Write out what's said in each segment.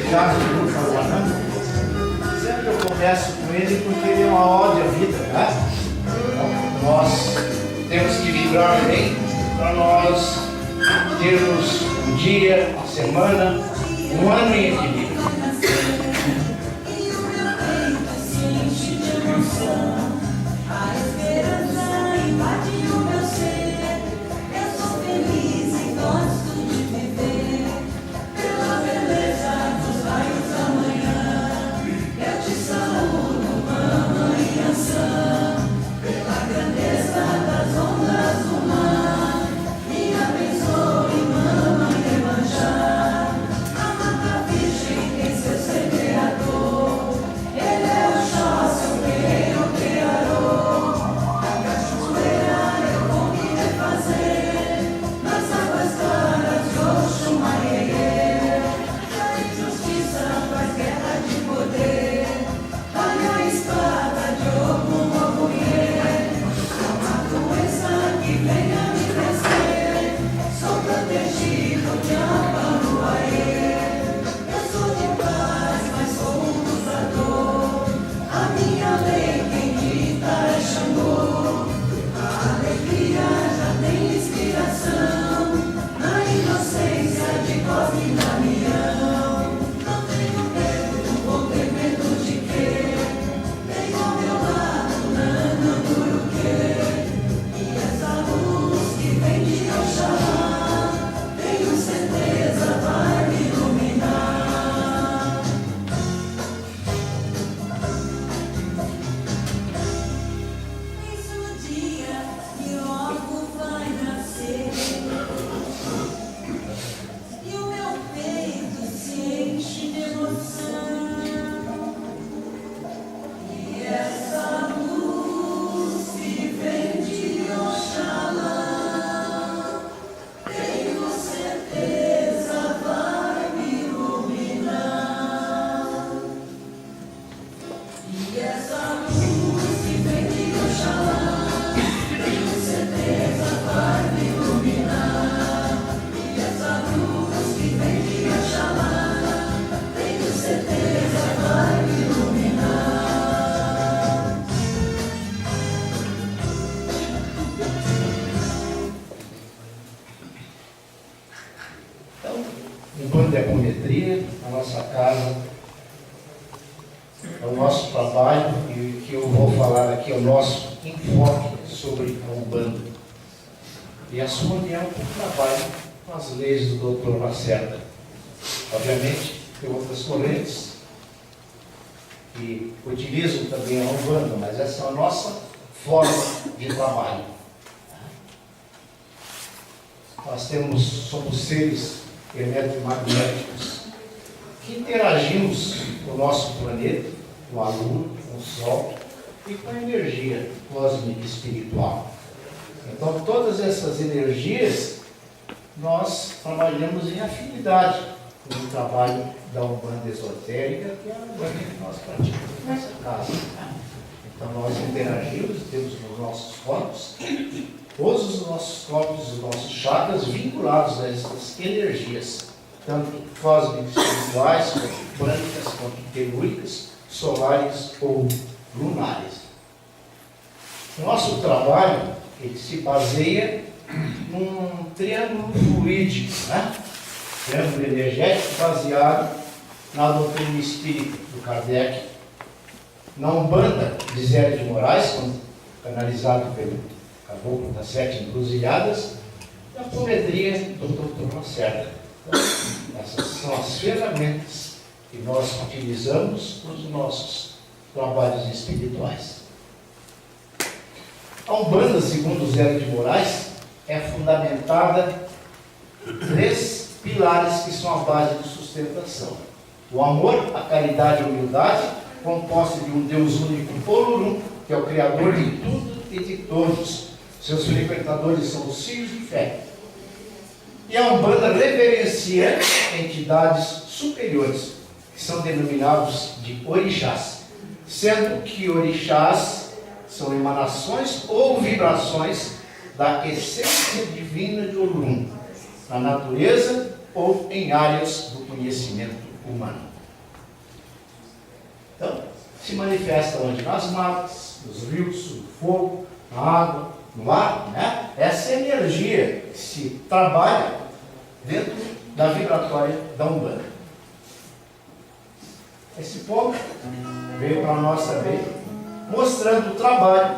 já no falando, sempre eu começo com ele porque ele é uma ode à vida, né? Então, nós temos que vibrar bem para nós termos um dia, uma semana, um ano em equilíbrio. Enquanto é apometria, a nossa casa, é o nosso trabalho, e o que eu vou falar aqui é o nosso enfoque sobre a Umbanda. E a sua união com o trabalho com as leis do Dr. Lacerda. Obviamente, tem outras correntes que utilizam também a Umbanda, mas essa é a nossa forma de trabalho. Nós somos seres eletromagnéticos que interagimos com o nosso planeta, com a Lua, com o Sol e com a energia cósmica espiritual. Então, todas essas energias nós trabalhamos em afinidade com o trabalho da Umbanda esotérica, que é a Umbanda que nós praticamos nessa casa. Então, nós interagimos, temos nos nossos corpos todos os nossos corpos, os nossos chakras vinculados a essas energias, tanto cósmicas, espirituais, quanto prânicas, quanto telúricas, solares ou lunares. O nosso trabalho ele se baseia num triângulo fluídico, né? Triângulo energético baseado na doutrina espírita do Kardec, na Umbanda de Zé de Moraes, canalizado pelo Caboclo das Sete Encruzilhadas, e a apometria do Dr. Lacerda. Então, essas são as ferramentas que nós utilizamos nos nossos trabalhos espirituais. A Umbanda, segundo Zé de Moraes, é fundamentada em 3 pilares que são a base de sustentação: o amor, a caridade e a humildade, composta de um Deus único, Olorum, que é o Criador de tudo e de todos. Seus frequentadores são os filhos de fé. E a Umbanda reverencia entidades superiores, que são denominados de orixás, sendo que orixás são emanações ou vibrações da essência divina de Olorum, na natureza ou em áreas do conhecimento humano. Então, se manifesta onde? Nas matas, nos rios, no fogo, na água, no ar, né? Essa energia que se trabalha dentro da vibratória da Umbanda. Esse ponto veio para nós também, mostrando o trabalho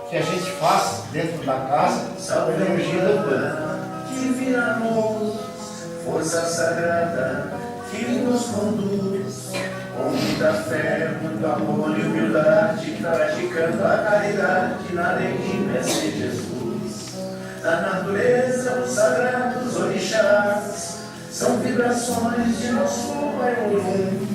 que a gente faz dentro da casa da energia da Umbanda. Divina luz, força sagrada que nos conduz com muita fé, muito amor e humildade, praticando a caridade na lei de Mestre Jesus. Na natureza, os sagrados orixás são vibrações de nosso Pai Orum.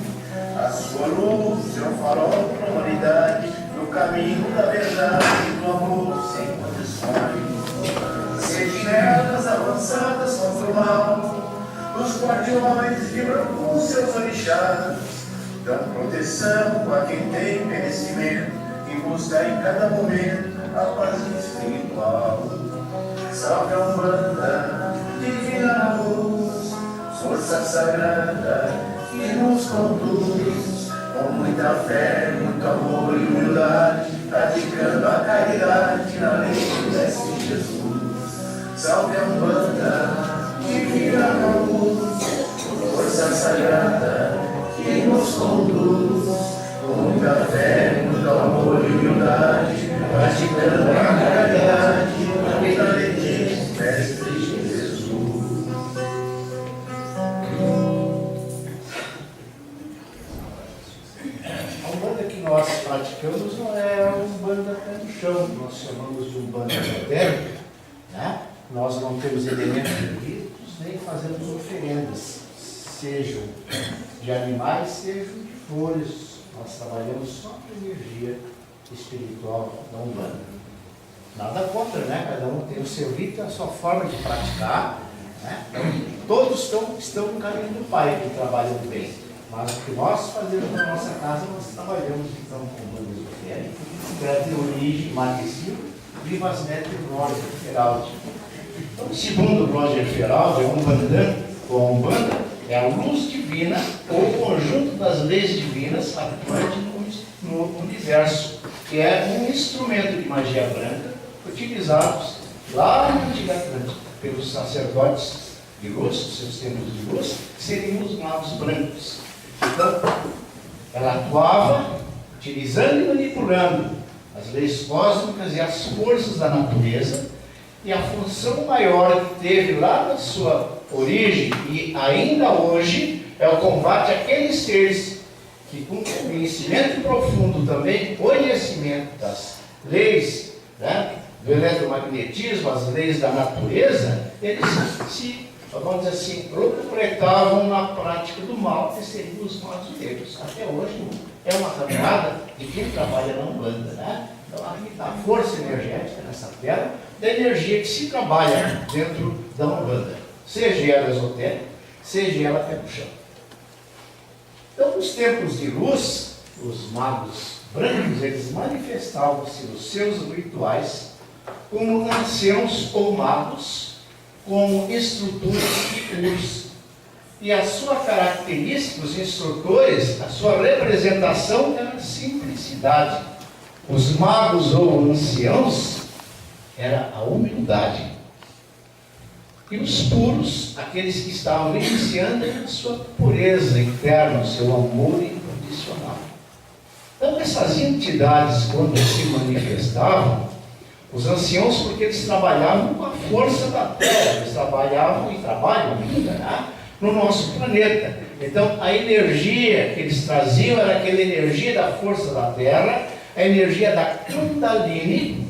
A sua luz é um farol para a humanidade, no caminho da verdade, do amor sem condições. Sede nelas avançadas contra o mal, os guardiões vibram com seus orixás, dão proteção a quem tem merecimento e busca em cada momento a paz espiritual. Salve a Umbanda, divina luz, força sagrada que nos conduz com muita fé, muito amor e humildade, praticando a caridade na lei do Mestre Jesus. Salve a Umbanda, divina luz, força sagrada que nos conduz com muita fé, muito amor e humildade, praticando a caridade na lei do Mestre Jesus. A Umbanda que nós praticamos não é a Umbanda pé no chão, nós chamamos de Umbanda esotérica, né? Nós não temos elementos ritos, nem fazemos oferendas, sejam de animais, sejam de flores. Nós trabalhamos só com a energia espiritual da Umbanda. Nada contra, né? Cada um tem o seu rito, a sua forma de praticar, né? Então, todos estão no caminho do Pai que trabalham bem. Mas o que nós fazemos na nossa casa, nós trabalhamos então com Umbanda esotérica, que é de origem Marquesino, Vivas Neto e Roger Feraldi. Então, segundo Roger Feraldi, a Umbanda é a luz divina ou o conjunto das leis divinas atuante no universo, que é um instrumento de magia branca utilizados lá na antiga Atlântida pelos sacerdotes de luz, os seus templos de luz, que seriam os magos brancos. Então, ela atuava utilizando e manipulando as leis cósmicas e as forças da natureza, e a função maior que teve lá na sua origem e ainda hoje é o combate àqueles seres que, com conhecimento profundo também, conhecimento das leis, né, do eletromagnetismo, as leis da natureza, eles se, vamos dizer assim, locupletavam na prática do mal, que seriam os magos negros. Até hoje é uma caminhada de quem trabalha na Umbanda, né? Então, aqui está a força energética nessa terra, da energia que se trabalha dentro da Umbanda, seja ela esotérica, seja ela pé no chão. Então, nos tempos de luz, os magos brancos, eles manifestavam-se nos seus rituais como anciãos ou magos, como instrutores de luz. E a sua característica, os instrutores, a sua representação era a simplicidade. Os magos ou anciãos era a humildade. E os puros, aqueles que estavam iniciando a sua pureza interna, o seu amor incondicional. Então, essas entidades, quando se manifestavam, os anciãos, porque eles trabalhavam com a força da Terra, eles trabalhavam e trabalham ainda, né, no nosso planeta. Então, a energia que eles traziam era aquela energia da força da Terra, a energia da Kundalini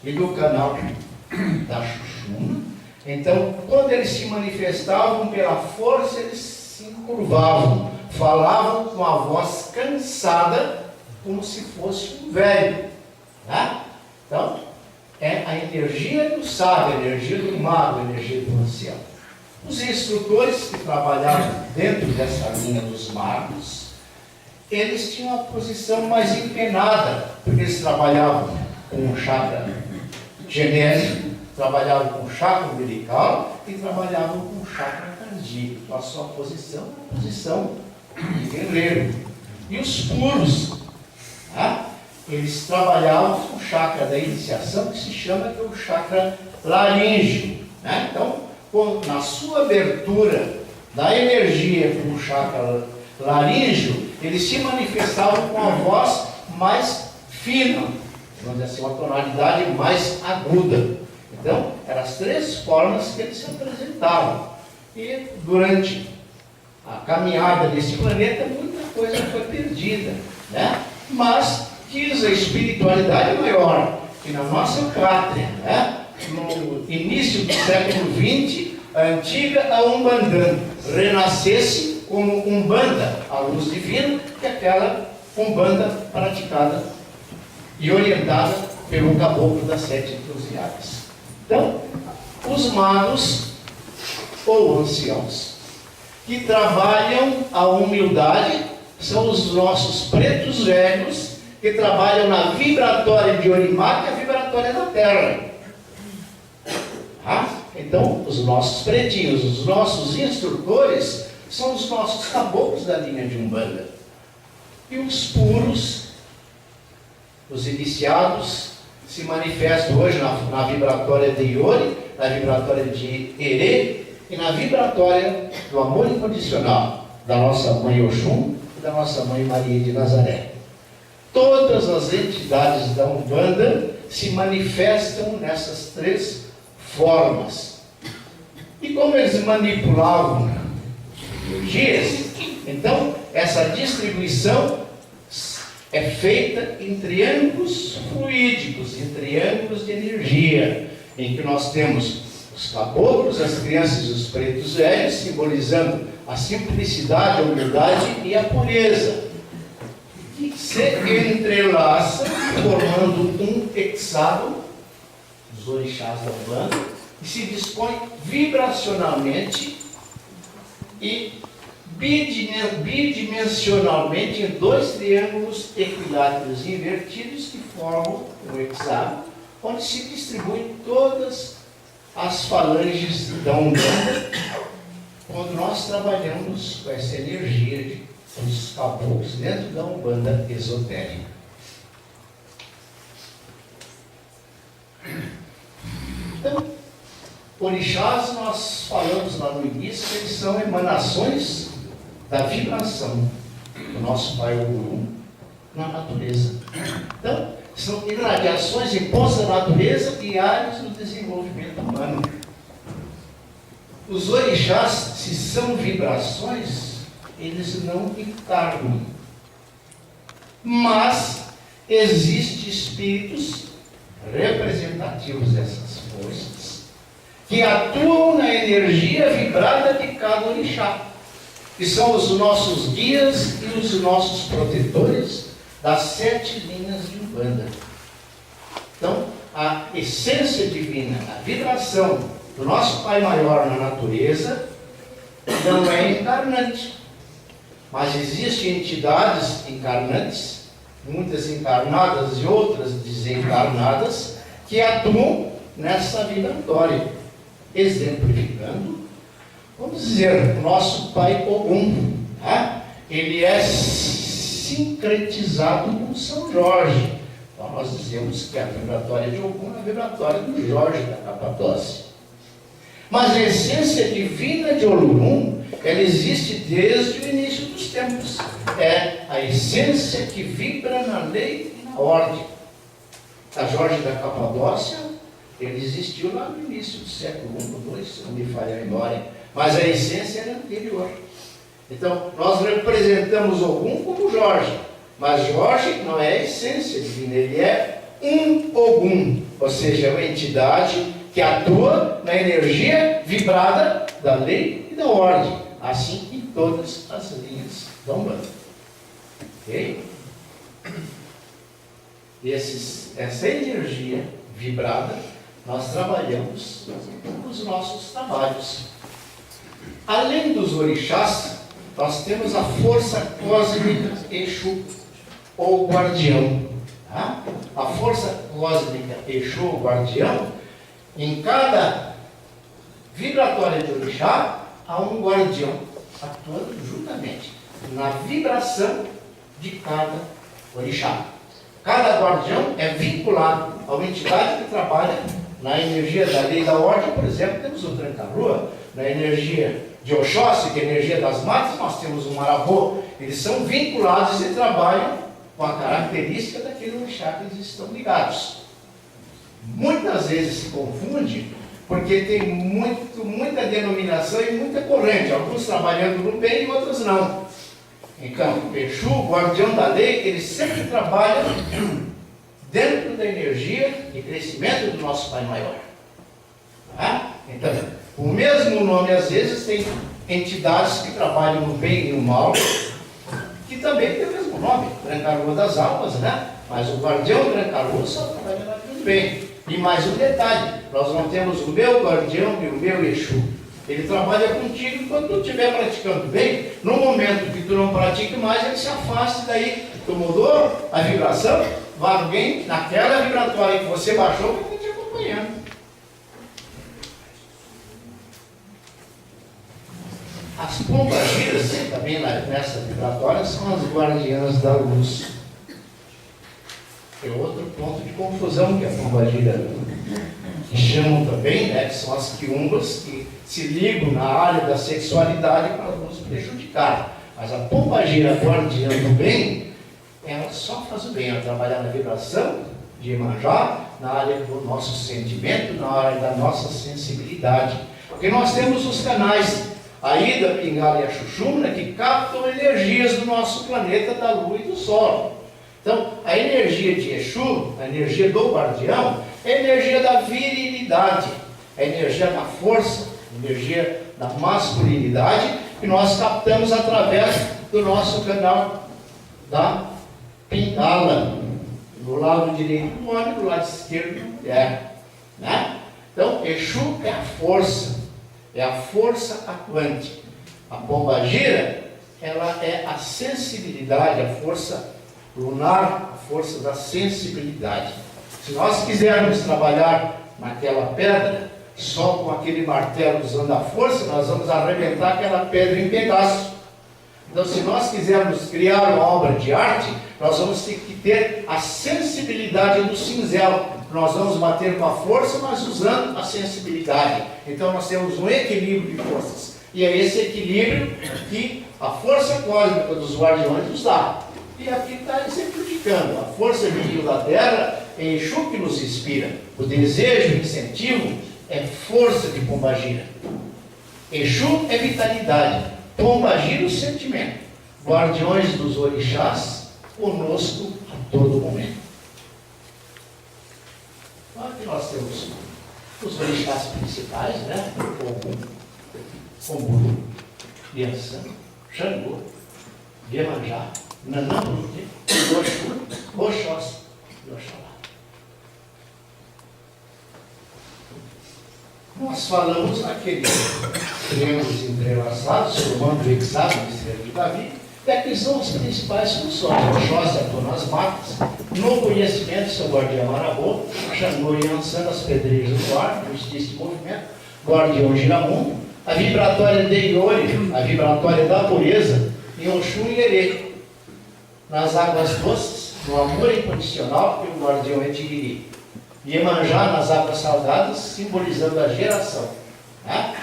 e do canal da Xuxuna. Então, quando eles se manifestavam pela força, eles se encurvavam, falavam com a voz cansada, como se fosse um velho, né? Então, é a energia do sábio, a energia do mago, a energia do ancião. Os instrutores que trabalhavam dentro dessa linha dos magos, eles tinham uma posição mais empenada, porque eles trabalhavam com o chakra genésico, trabalhavam com o chakra umbilical e trabalhavam com o chakra cardíaco. A sua posição é a posição de guerreiro. E os puros, tá? Eles trabalhavam com o chakra da iniciação, que se chama o chakra laríngeo, né? Então, na sua abertura da energia com o chakra laríngeo, eles se manifestavam com a voz mais fina, vamos dizer assim, uma tonalidade mais aguda. Então, eram as três formas que eles se apresentavam. E durante a caminhada desse planeta, muita coisa foi perdida, né? Mas quis a espiritualidade maior, que na nossa pátria, né? No início do século XX, a antiga Umbanda renascesse como Umbanda, a luz divina, que é aquela Umbanda praticada e orientada pelo caboclo das 7 encruzilhadas. Então, os magos ou anciãos que trabalham a humildade são os nossos pretos velhos que trabalham na vibratória de Orimá, que é a vibratória da Terra. Tá? Então, os nossos pretinhos, os nossos instrutores, são os nossos caboclos da linha de Umbanda. E os puros, os iniciados, se manifestam hoje na vibratória de Iori, na vibratória de Herê e na vibratória do amor incondicional da nossa mãe Oxum e da nossa mãe Maria de Nazaré. Todas as entidades da Umbanda se manifestam nessas três formas. E como eles manipulavam energias, então essa distribuição é feita em triângulos fluídicos, em triângulos de energia, em que nós temos os caboclos, as crianças e os pretos velhos, simbolizando a simplicidade, a humildade e a pureza, que se entrelaçam, formando um hexágono, os orixás da Umbanda, e se dispõe vibracionalmente e bidimensionalmente em dois triângulos equiláteros invertidos que formam o hexágono, onde se distribuem todas as falanges da Umbanda, quando nós trabalhamos com essa energia dos caboclos dentro da Umbanda esotérica. Então, orixás, nós falamos lá no início, que eles são emanações da vibração do nosso Pai Ogum na natureza. Então, são irradiações impostas da natureza e áreas do desenvolvimento humano. Os orixás, se são vibrações, eles não encarnam. Mas existem espíritos representativos dessas forças que atuam na energia vibrada de cada orixá, que são os nossos guias e os nossos protetores das 7 linhas de Umbanda. Então, a essência divina, a vibração do nosso Pai Maior na natureza, não é encarnante. Mas existem entidades encarnantes, muitas encarnadas e outras desencarnadas, que atuam nessa vibratória, exemplificando. Vamos dizer, o nosso Pai Ogum, tá? Ele é sincretizado com São Jorge. Então nós dizemos que a vibratória de Ogum é a vibratória do Jorge da Capadócia. Mas a essência divina de Olorum, ela existe desde o início dos tempos. É a essência que vibra na lei e na ordem. A Jorge da Capadócia, ele existiu lá no início do século I ou II, se não me falha a memória. Mas a essência era anterior. Então, nós representamos Ogum como Jorge. Mas Jorge não é a essência divina, ele é um Ogum. Ou seja, é uma entidade que atua na energia vibrada da lei e da ordem. Assim em todas as linhas da Umbanda. Ok? Essa energia vibrada, nós trabalhamos nos nossos trabalhos. Além dos orixás, nós temos a força cósmica Exu, ou guardião. Tá? A força cósmica Exu, ou guardião, em cada vibratória de orixá, há um guardião atuando juntamente na vibração de cada orixá. Cada guardião é vinculado a uma entidade que trabalha na energia da lei da ordem. Por exemplo, temos o Tranca-Rua, na energia de Oxóssi, que é a energia das matas, nós temos o Marabô. Eles são vinculados e trabalham com a característica daquele orixá que eles estão ligados. Muitas vezes se confunde, porque tem muita denominação e muita corrente, alguns trabalhando no bem e outros não. Então, o Exu, o guardião da lei, ele sempre trabalha dentro da energia de crescimento do nosso Pai Maior. Tá? Então, o mesmo nome, às vezes, tem entidades que trabalham no bem e no mal, que também tem o mesmo nome, Tranca-Rua das Almas, né? Mas o guardião Tranca-Rua só trabalha na vida do bem. E mais um detalhe, nós não temos o meu guardião e o meu Exu. Ele trabalha contigo quando tu estiver praticando bem. No momento que tu não pratique mais, ele se afasta, daí tu mudou a vibração, vai alguém naquela vibratória que você baixou, que está te acompanhando. As pombagiras, também nessa vibratória, são as guardiãs da luz. Tem outro ponto de confusão que a pombagira, que chamam também, né, que são as quiumbas, que se ligam na área da sexualidade para nos prejudicar. Mas a pombagira guardiã do bem, ela só faz o bem, ela trabalha na vibração de Iemanjá, na área do nosso sentimento, na área da nossa sensibilidade. Porque nós temos os canais, a Ida, a Pingala e a Xuxumna, que captam energias do nosso planeta, da Lua e do Sol. Então, a energia de Exu, a energia do guardião, é a energia da virilidade, é a energia da força, a energia da masculinidade, que nós captamos através do nosso canal da Pingala, do lado direito do homem, do lado esquerdo da mulher. Né? Então, Exu é a força atuante. A pombagira, ela é a sensibilidade, a força lunar, a força da sensibilidade. Se nós quisermos trabalhar naquela pedra, só com aquele martelo usando a força, nós vamos arrebentar aquela pedra em pedaços. Então, se nós quisermos criar uma obra de arte, nós vamos ter que ter a sensibilidade do cinzel. Nós vamos bater com a força, mas usando a sensibilidade. Então, nós temos um equilíbrio de forças. E é esse equilíbrio que a força cósmica dos guardiões nos dá. E aqui está exemplificando. A força viril da Terra é Exu que nos inspira. O desejo, o incentivo é força de pombagira. Exu é vitalidade. Pombagira, o sentimento. Guardiões dos orixás conosco a todo momento. Então aqui nós temos os orixás principais, né? Ogum, Omburu, Yansan, Xangô, Iemanjá, Nanamute, Oxu, Oxóssi e Oxalá. Nós falamos naquele triângulos entrelaçados, sobre o manto hexado de Davi, que são as principais funções. Oxóssi atua nas matas, no conhecimento, seu guardião Marabô, Xangô e Yansan, as pedreiras do ar, justiça e movimento, guardião Giramundo, a vibratória de Iori, a vibratória da pureza, e Oxum e Herê. Nas águas doces, no amor incondicional, que o guardião é Tiriri. Iemanjá nas águas salgadas, simbolizando a geração. Né?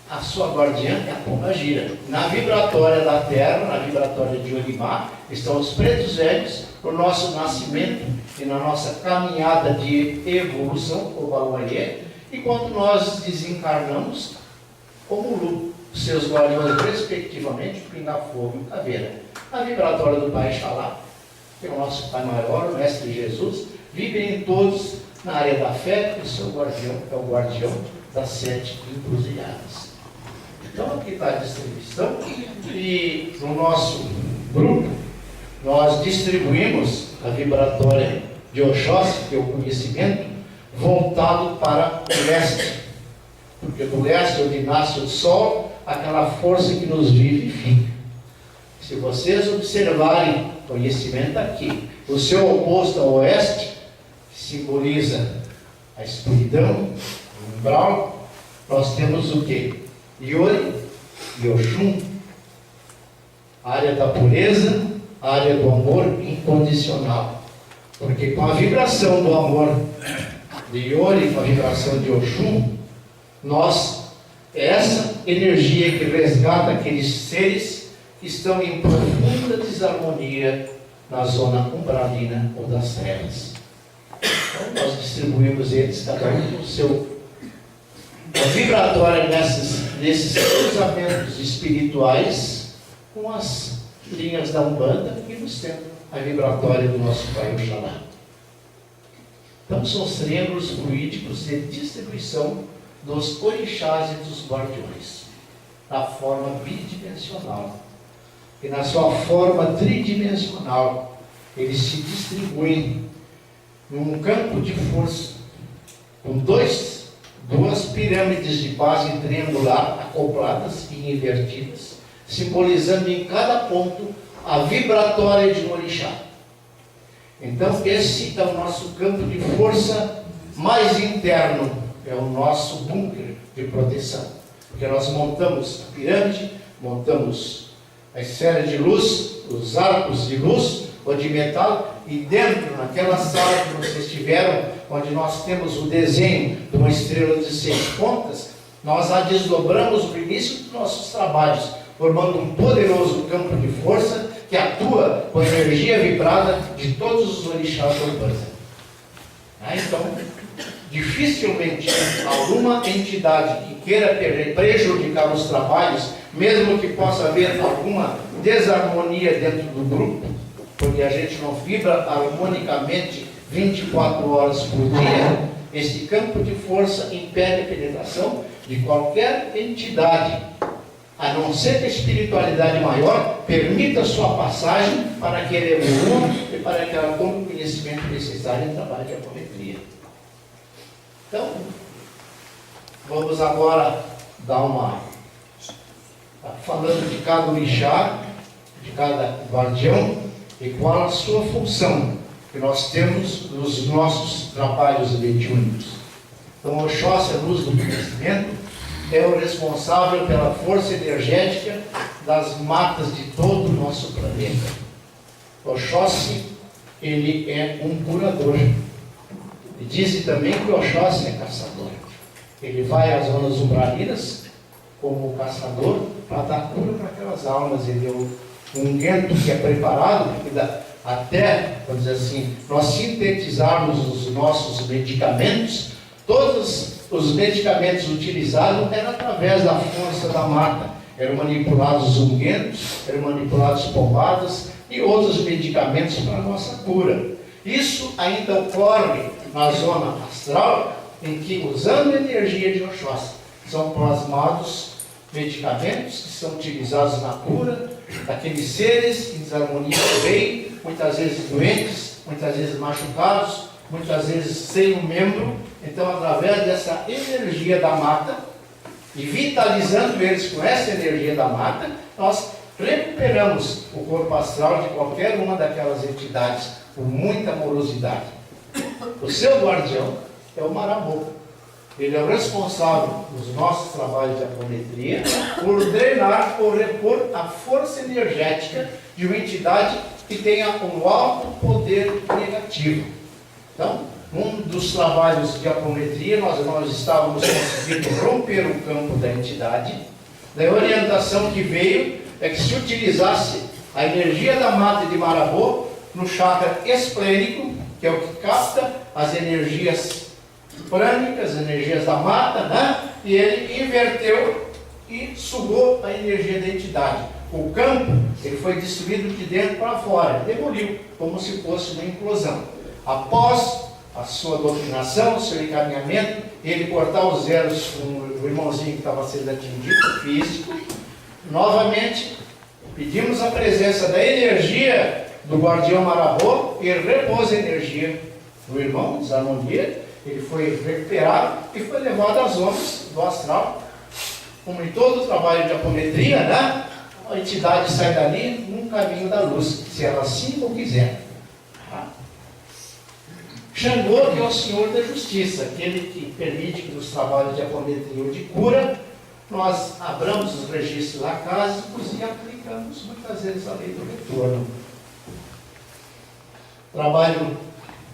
A sua guardiã é a pombagira. Na vibratória da terra, na vibratória de Orimá, estão os pretos velhos, o nosso nascimento e na nossa caminhada de evolução, o Baluaiê, e quando nós desencarnamos, como Lu, seus guardiões respectivamente, o Pinga-Fogo e o Caveira. A vibratória do Pai Xalá, que é o nosso Pai Maior, o Mestre Jesus, vivem todos na área da fé, e o seu guardião é o guardião das 7 encruzilhadas. Então aqui está a distribuição, e no nosso grupo nós distribuímos a vibratória de Oxóssi, que é o conhecimento, voltado para o leste, porque do leste, onde nasce o sol, aquela força que nos vivifica. Se vocês observarem conhecimento aqui, o seu oposto ao oeste simboliza a escuridão, o umbral. Nós temos o que? Iori e Oxum, a área da pureza, a área do amor incondicional. Porque com a vibração do amor de Iori, com a vibração de Oxum, essa energia que resgata aqueles seres que estão em profunda desarmonia na zona umbralina ou das trevas. Então nós distribuímos eles, cada um com o seu vibratório nesses cruzamentos espirituais com as linhas da Umbanda e no centro a vibratória do nosso Pai Oxalá. Então são os triângulos fluídicos de distribuição dos orixás e dos guardiões, na forma bidimensional. E na sua forma tridimensional, eles se distribuem num campo de força, com duas pirâmides de base triangular acopladas e invertidas, simbolizando em cada ponto a vibratória de um orixá. Então esse é o nosso campo de força mais interno, é o nosso bunker de proteção, porque nós montamos a pirâmide, montamos a esfera de luz, os arcos de luz ou de metal, e dentro, naquela sala que vocês tiveram, onde nós temos o desenho de uma estrela de 6 pontas, nós a desdobramos no início dos nossos trabalhos, formando um poderoso campo de força que atua com a energia vibrada de todos os orixás da Umbanda. Então, dificilmente alguma entidade que queira prejudicar os trabalhos, mesmo que possa haver alguma desarmonia dentro do grupo, porque a gente não vibra harmonicamente 24 horas por dia, esse campo de força impede a penetração de qualquer entidade, a não ser que a espiritualidade maior permita sua passagem para que ele evolua e para que ela tome o conhecimento necessário em trabalho de apometria. Então, vamos agora dar falando de cada orixá, de cada guardião, e qual a sua função que nós temos nos nossos trabalhos mediúnicos. Então, Oxóssi, a luz do conhecimento, é o responsável pela força energética das matas de todo o nosso planeta. Oxóssi, ele é um curador. E dizem também que Oxóssi é caçador. Ele vai às zonas umbralinas como caçador para dar cura para aquelas almas. Ele é um unguento que é preparado, porque até, vamos dizer assim, nós sintetizarmos os nossos medicamentos, todos os medicamentos utilizados eram através da força da mata. Eram manipulados unguentos, eram manipulados pomadas e outros medicamentos para a nossa cura. Isso ainda ocorre na zona astral, em que, usando a energia de Oxóssi, são plasmados medicamentos que são utilizados na cura daqueles seres em desarmonia também, muitas vezes doentes, muitas vezes machucados, muitas vezes sem um membro. Então, através dessa energia da mata, e vitalizando eles com essa energia da mata, nós recuperamos o corpo astral de qualquer uma daquelas entidades, com muita amorosidade. O seu guardião é o Marabô. Ele é o responsável dos nossos trabalhos de apometria por drenar ou repor a força energética de uma entidade que tenha um alto poder negativo. Então, um dos trabalhos de apometria, nós estávamos conseguindo romper o campo da entidade. Da orientação que veio é que se utilizasse a energia da mata de Marabô no chakra esplênico, que é o que capta as energias prânicas, as energias da mata, né? E ele inverteu e sugou a energia da entidade. O campo, ele foi destruído de dentro para fora, demoliu, como se fosse uma implosão. Após a sua doutrinação, o seu encaminhamento, ele cortar os zeros com o irmãozinho que estava sendo atingido, físico, novamente pedimos a presença da energia do guardião Marabô e repôs a energia do irmão, desarmonia. Ele foi recuperado e foi levado às zonas do astral. Como em todo o trabalho de apometria, né? A entidade sai dali num caminho da luz, se ela assim ou quiser. Xangô, que é o Senhor da Justiça, aquele que permite que nos trabalhos de apometria ou de cura, nós abramos os registros lacásicos e aplicamos muitas vezes a lei do retorno. trabalho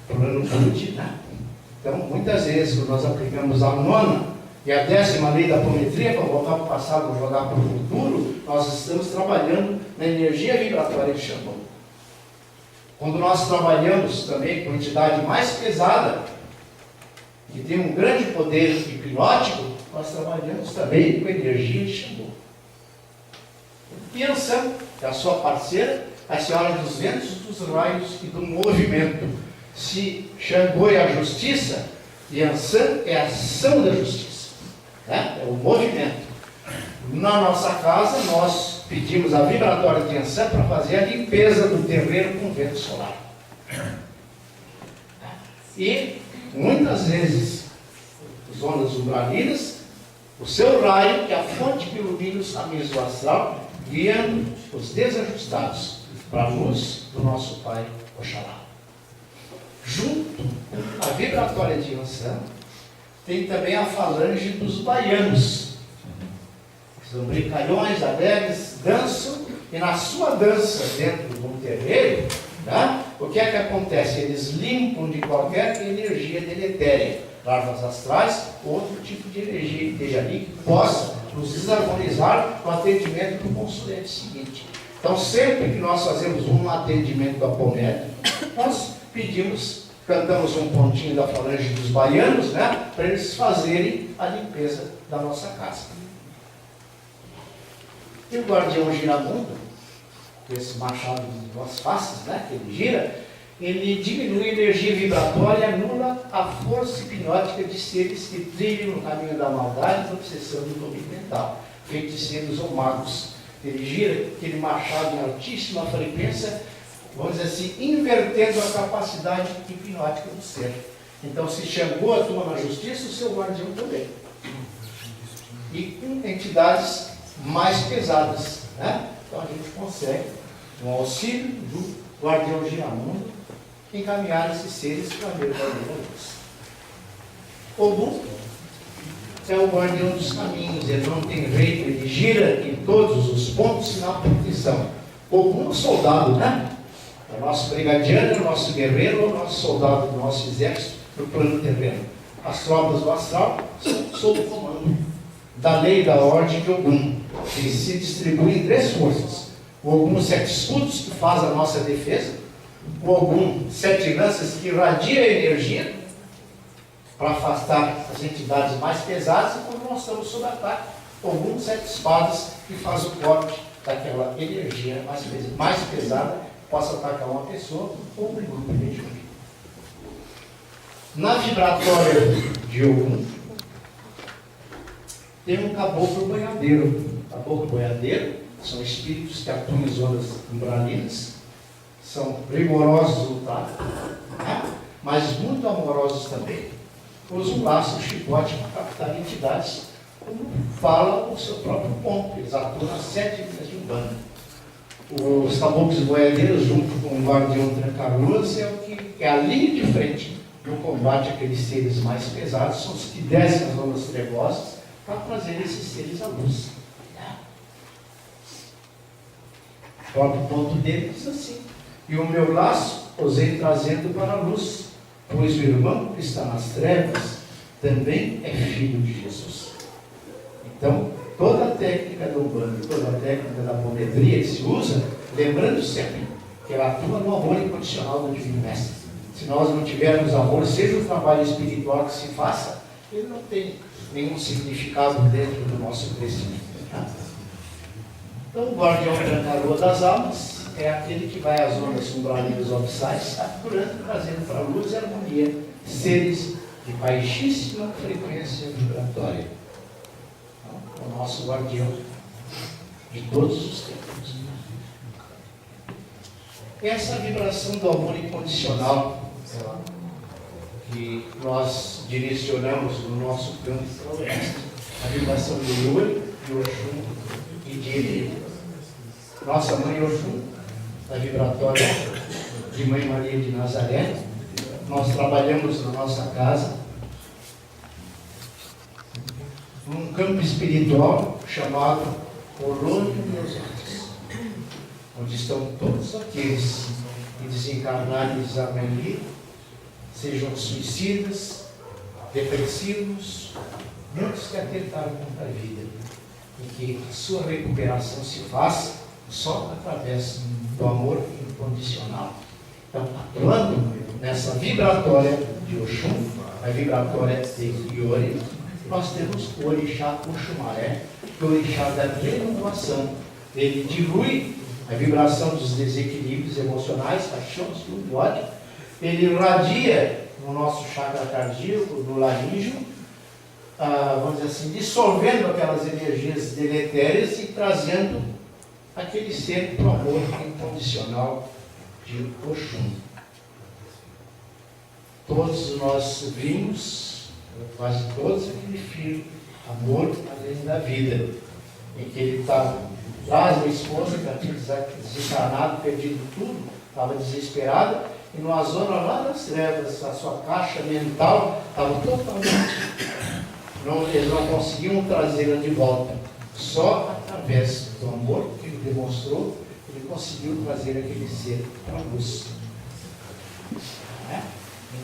plano Budi, né? Então, muitas vezes, quando nós aplicamos a 9ª e a 10ª lei da apometria, para voltar para o passado, para jogar para o futuro, nós estamos trabalhando na energia vibratória de Xangô. Quando nós trabalhamos também com entidade mais pesada, que tem um grande poder hipnótico, nós trabalhamos também com energia de Xangô. Yansan, que é a sua parceira, a senhora dos ventos, dos raios e do movimento. Se Xangô é a justiça, Yansan é a ação da justiça, né? É o movimento. Na nossa casa, nós pedimos a vibratória de Yansan para fazer a limpeza do terreno com vento solar. E, muitas vezes, as ondas umbralinas, o seu raio, que é a fonte que ilumina os caminhos do astral, guiando os desajustados para a luz do nosso Pai Oxalá. Junto com a vibratória de Yansan, tem também a falange dos baianos. São brincalhões, alegres, dançam, e na sua dança dentro de um terreiro, né, o que é que acontece? Eles limpam de qualquer energia deletéria, larvas astrais, ou outro tipo de energia que esteja ali, que possa nos desarmonizar no atendimento do consulente seguinte. Então, sempre que nós fazemos um atendimento da Apométria, nós pedimos, cantamos um pontinho da falange dos baianos, né, para eles fazerem a limpeza da nossa casa. E o guardião giramundo, com esse machado de duas faces, né, que ele gira, ele diminui a energia vibratória e anula a força hipnótica de seres que trilham no caminho da maldade, da obsessão do domínio mental, feiticeiros ou magos. Ele gira aquele machado em altíssima frequência, vamos dizer assim, invertendo a capacidade hipnótica do ser. Então, se Xangô atua na justiça, o seu guardião também. E com entidades mais pesadas, né? Então a gente consegue, com o auxílio do guardião giramundo, encaminhar esses seres para a verdadeira luz. Ogum é o guardião dos caminhos, ele não tem jeito, ele gira em todos os pontos na proteção. Ogum é um soldado, né? É o nosso brigadiano, o nosso guerreiro, o nosso soldado do nosso exército, no plano terreno. As tropas do astral são sob o comando da lei e da ordem de Ogum, que se distribui em 3 forças. O Ogum 7 escudos, que faz a nossa defesa. O Ogum 7 lanças, que irradia a energia para afastar as entidades mais pesadas. E quando nós estamos sob ataque, o Ogum 7 espadas, que faz o corte daquela energia mais pesada, que possa atacar uma pessoa ou um grupo de gente. Na vibratória de Ogum, tem um caboclo boiadeiro. Caboclo boiadeiro são espíritos que atuam em zonas umbralinas, são rigorosos no trato, né? Mas muito amorosos também. Usam um laço, chicote para captar entidades, como fala o seu próprio ponto. Eles atuam nas 7 linhas de Umbanda. Os caboclos boiadeiros, junto com o guardião Tranca-Ruas, é o que é a linha de frente no combate àqueles seres mais pesados, são os que descem as zonas trevosas para trazer esses seres à luz. O próprio ponto dele diz assim: e o meu laço osei trazendo para a luz, pois o irmão que está nas trevas também é filho de Jesus. Então, toda a técnica do Umbanda, toda a técnica da apometria que se usa, lembrando sempre que ela atua no amor incondicional do Divino Mestre. Se nós não tivermos amor, seja o trabalho espiritual que se faça, ele não tem nenhum significado dentro do nosso crescimento. Tá? Então, o guardião Tranca-Rua das almas é aquele que vai às zonas umbralinas abissais, curando, trazendo para a luz e harmonia seres de baixíssima frequência vibratória. Então, o nosso guardião de todos os tempos. Essa vibração do amor incondicional que nós direcionamos no nosso campo para o oeste, a vibração de Yuri, de Oxum e de Ele. Nossa mãe Oxum, da vibratória de Mãe Maria de Nazaré, nós trabalhamos na nossa casa num campo espiritual chamado Orônio dos Anjos, onde estão todos aqueles que desencarnarem e desarmonia, sejam suicidas, depressivos, muitos que atentaram contra a vida, e que a sua recuperação se faça só através do amor incondicional. Então, atuando nessa vibratória de Oxum, a vibratória de Iori, nós temos o orixá Oxumaré, que é o orixá da renovação. Ele dilui a vibração dos desequilíbrios emocionais, paixão, ciúme, ódio. Ele irradia no nosso chakra cardíaco, no laríngeo, vamos dizer assim, dissolvendo aquelas energias deletérias e trazendo aquele ser do amor incondicional de Oxum. Todos nós vimos, quase todos, aquele filme, Amor Além da Vida, em que ele estava lá, a esposa que tinha desencarnado, perdido tudo, estava desesperada, e numa zona lá das trevas, a sua caixa mental estava totalmente... eles não conseguiam trazê-la de volta. Só através do amor que ele demonstrou, ele conseguiu trazer aquele ser para a luz.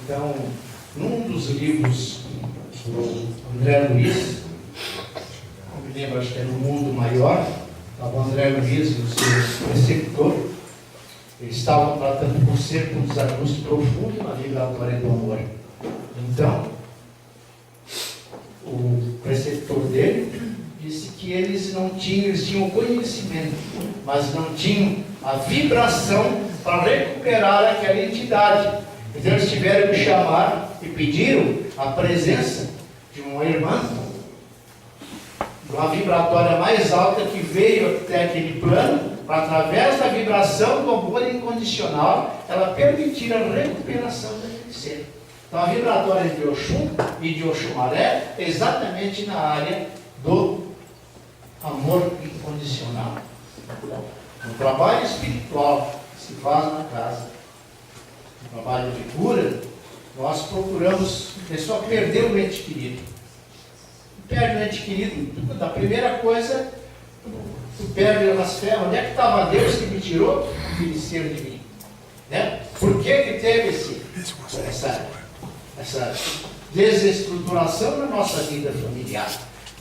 Então, num dos livros do André Luiz, não me lembro, acho que é No Mundo Maior, estava o André Luiz e o seu preceptor, eles estavam tratando com o ser com desajuste profundo na vibratória do amor. Então, o preceptor dele disse que eles tinham conhecimento, mas não tinham a vibração para recuperar aquela entidade. Então eles tiveram que chamar e pediram a presença de uma irmã, de uma vibratória mais alta que veio até aquele plano, para através da vibração do amor incondicional, ela permitir a recuperação daquele ser. Então a vibratória de Oxum e de Oxumaré é exatamente na área do amor incondicional. Então, no trabalho espiritual que se faz na casa, no trabalho de cura, nós procuramos, a pessoa perdeu o ente querido. Perde o ente querido, da primeira coisa, tu perde as fé. Onde é que estava Deus que me tirou aquele ser de mim? Né? Por que teve essa desestruturação na nossa vida familiar?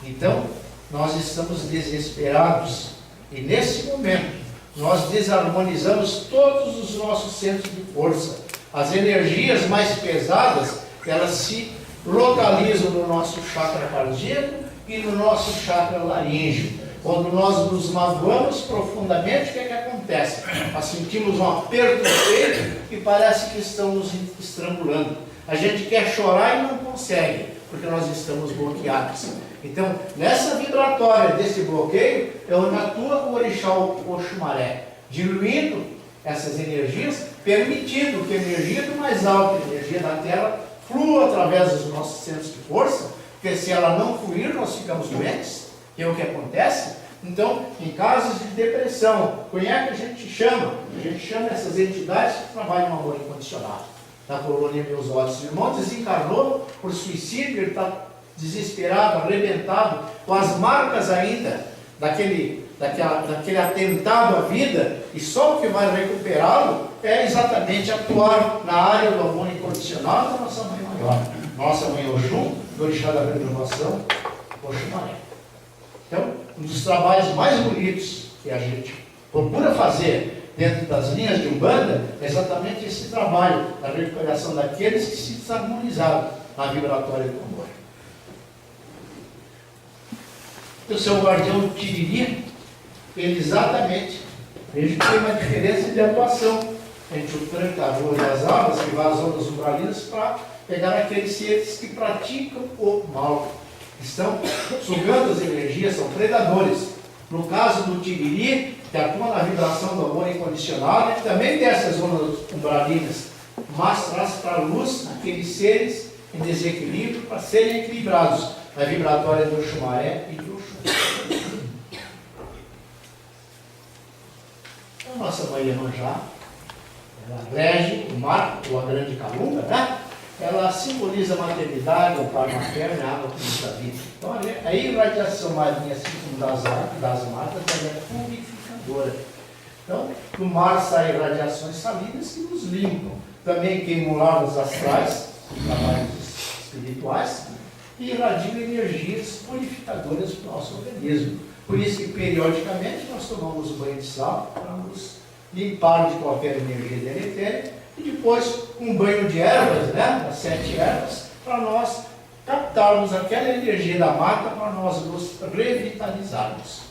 Então, nós estamos desesperados e nesse momento nós desarmonizamos todos os nossos centros de força. As energias mais pesadas, elas se localizam no nosso chakra cardíaco e no nosso chakra laríngeo. Quando nós nos magoamos profundamente, o que é que acontece? Nós sentimos um aperto no peito e parece que estão nos estrangulando. A gente quer chorar e não consegue, porque nós estamos bloqueados. Então, nessa vibratória desse bloqueio, é onde atua o orixá Oxumaré, diluindo essas energias, permitindo que a energia do mais alto, a energia da Terra, flua através dos nossos centros de força, porque se ela não fluir, nós ficamos doentes, que é o que acontece. Então, em casos de depressão, como é que a gente chama? A gente chama essas entidades que trabalham no amor incondicional. Na colônia Meus Olhos, o irmão desencarnou por suicídio, ele está desesperado, arrebentado, com as marcas ainda daquele atentado à vida, e só o que vai recuperá-lo é exatamente atuar na área do amor incondicional da nossa mãe maior, nossa mãe Oxum, do orixá da renovação, Oxumaré. Então, um dos trabalhos mais bonitos que a gente procura fazer dentro das linhas de Umbanda é exatamente esse trabalho da recuperação daqueles que se desarmonizaram na vibratória do amor. O seu guardião Tiriri, ele exatamente, veja que tem uma diferença de atuação entre o tranca-rua e as almas, que vai às ondas umbralinas para pegar aqueles seres que praticam o mal, que estão sugando as energias, são predadores. No caso do Tiriri, que atua na vibração do amor incondicional, ele também desce as ondas umbralinas, mas traz para a luz aqueles seres em desequilíbrio para serem equilibrados na vibratória do Oxumaré e do Oxum. A nossa mãe Iemanjá, ela rege o mar, ou a grande calunga, né? Ela simboliza a maternidade, o par materno e a água que nos dá vida. Então, a irradiação marinha, assim como das matas, ela é purificadora. Então, do mar saem radiações salinas que nos limpam. Também queimam larvas astrais, trabalhos espirituais, e irradiam energias purificadoras para o nosso organismo. Por isso que, periodicamente, nós tomamos banho de sal para nos limpar de qualquer energia deletéria, e depois um banho de ervas, né, as 7 ervas, para nós captarmos aquela energia da mata para nós nos revitalizarmos.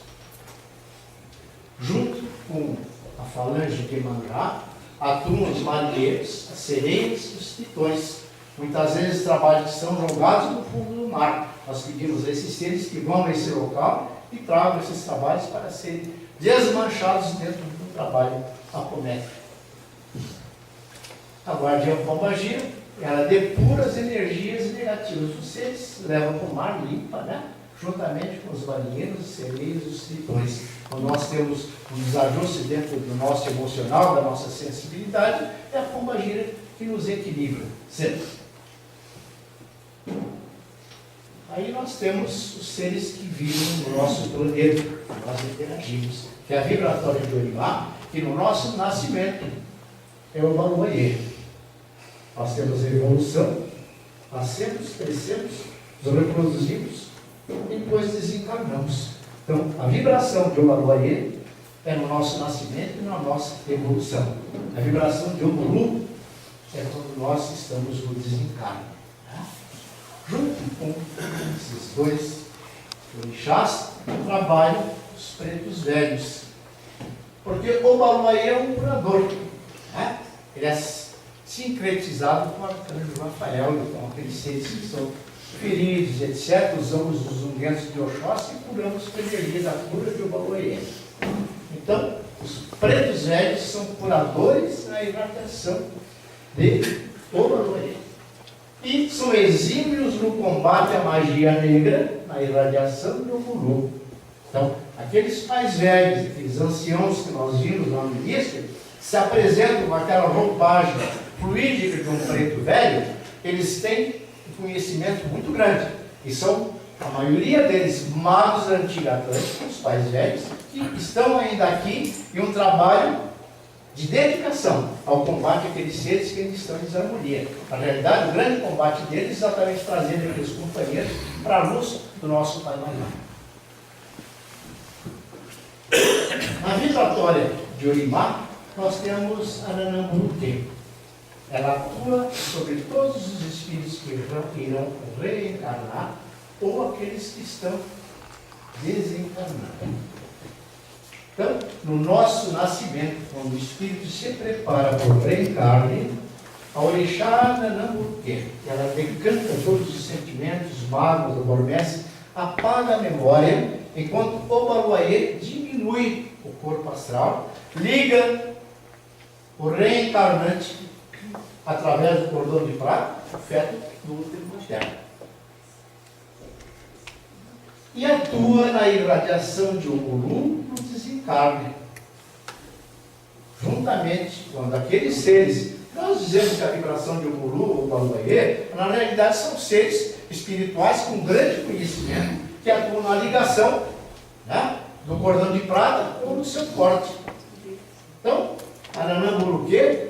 Junto com a falange de Iemanjá, atuam os marinheiros, as sereias e os tritões. Muitas vezes trabalhos que são jogados no fundo do mar. Nós pedimos a esses seres que vão a esse local e tragam esses trabalhos para serem desmanchados dentro do trabalho apométrico. A guardiã pombagira, ela depura as energias negativas dos seres, leva para o mar, limpa, né? Juntamente com os marinheiros, os sereios e os tritões. Quando nós temos um desajuste dentro do nosso emocional, da nossa sensibilidade, é a pombagira que nos equilibra, sempre. Aí nós temos os seres que vivem no nosso planeta, que nós interagimos, que é a vibratória de Orimá, que no nosso nascimento é o Baluayê. Nós temos a evolução, nascemos, crescemos, nos reproduzimos e depois desencarnamos. Então, a vibração de Obaluayê é no nosso nascimento e na nossa evolução. A vibração de Omulu é quando nós estamos no desencarne. Junto com esses dois orixás, trabalham os pretos velhos. Porque Obaluayê é um curador. Né? Ele é sincretizado com o arcanjo Rafael, então aqueles seres que são feridos, etc., usamos os ungüentos de Oxóssi e curamos com a energia da cura de Obaluayê. Então, os pretos velhos são curadores na irradiação de Obaluayê. E são exímios no combate à magia negra, na irradiação de Omulu. Então, aqueles mais velhos, aqueles anciãos que nós vimos lá no início, se apresentam com aquela roupagem fluídica de um preto velho, eles têm um conhecimento muito grande. E são, a maioria deles, magos antigatânticos, os pais velhos, que estão ainda aqui em um trabalho de dedicação ao combate àqueles seres que ainda estão em desarmonia. Na realidade, o grande combate deles é exatamente trazer aqueles companheiros para a luz do nosso Pai Maior. Na vibratória de Orimá, nós temos a Nanamburuquê. Ela atua sobre todos os espíritos que irão reencarnar ou aqueles que estão desencarnando. Então, no nosso nascimento, quando o espírito se prepara para o reencarne, a orixá Nanamburuquê, ela decanta todos os sentimentos, magos, adormece, apaga a memória, enquanto o Obaluayê diminui o corpo astral, liga o reencarnante através do cordão de prata, o feto do útero materno. E atua na irradiação de Omulu no desencarne. Juntamente, quando aqueles seres, nós dizemos que a vibração de Omulu ou Baluayê, na realidade são seres espirituais com grande conhecimento, que atuam na ligação, né, do cordão de prata ou do seu corte. Então, a Nanamburuquê,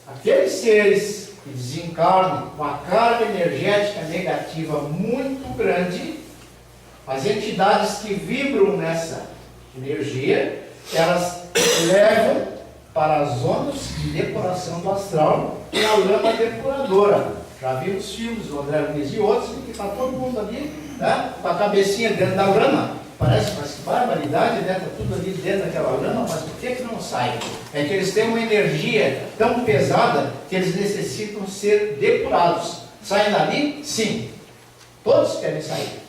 aqueles seres que desencarnam com a carga energética negativa muito grande, as entidades que vibram nessa energia, elas levam para as zonas de depuração do astral e a lama depuradora. Já vimos filmes do André Luiz e outros, que está todo mundo ali, né, com a cabecinha dentro da lama. Parece, mas que barbaridade, né? Está tudo ali dentro daquela lama, mas por que não sai? É que eles têm uma energia tão pesada que eles necessitam ser depurados. Saem dali? Sim. Todos querem sair.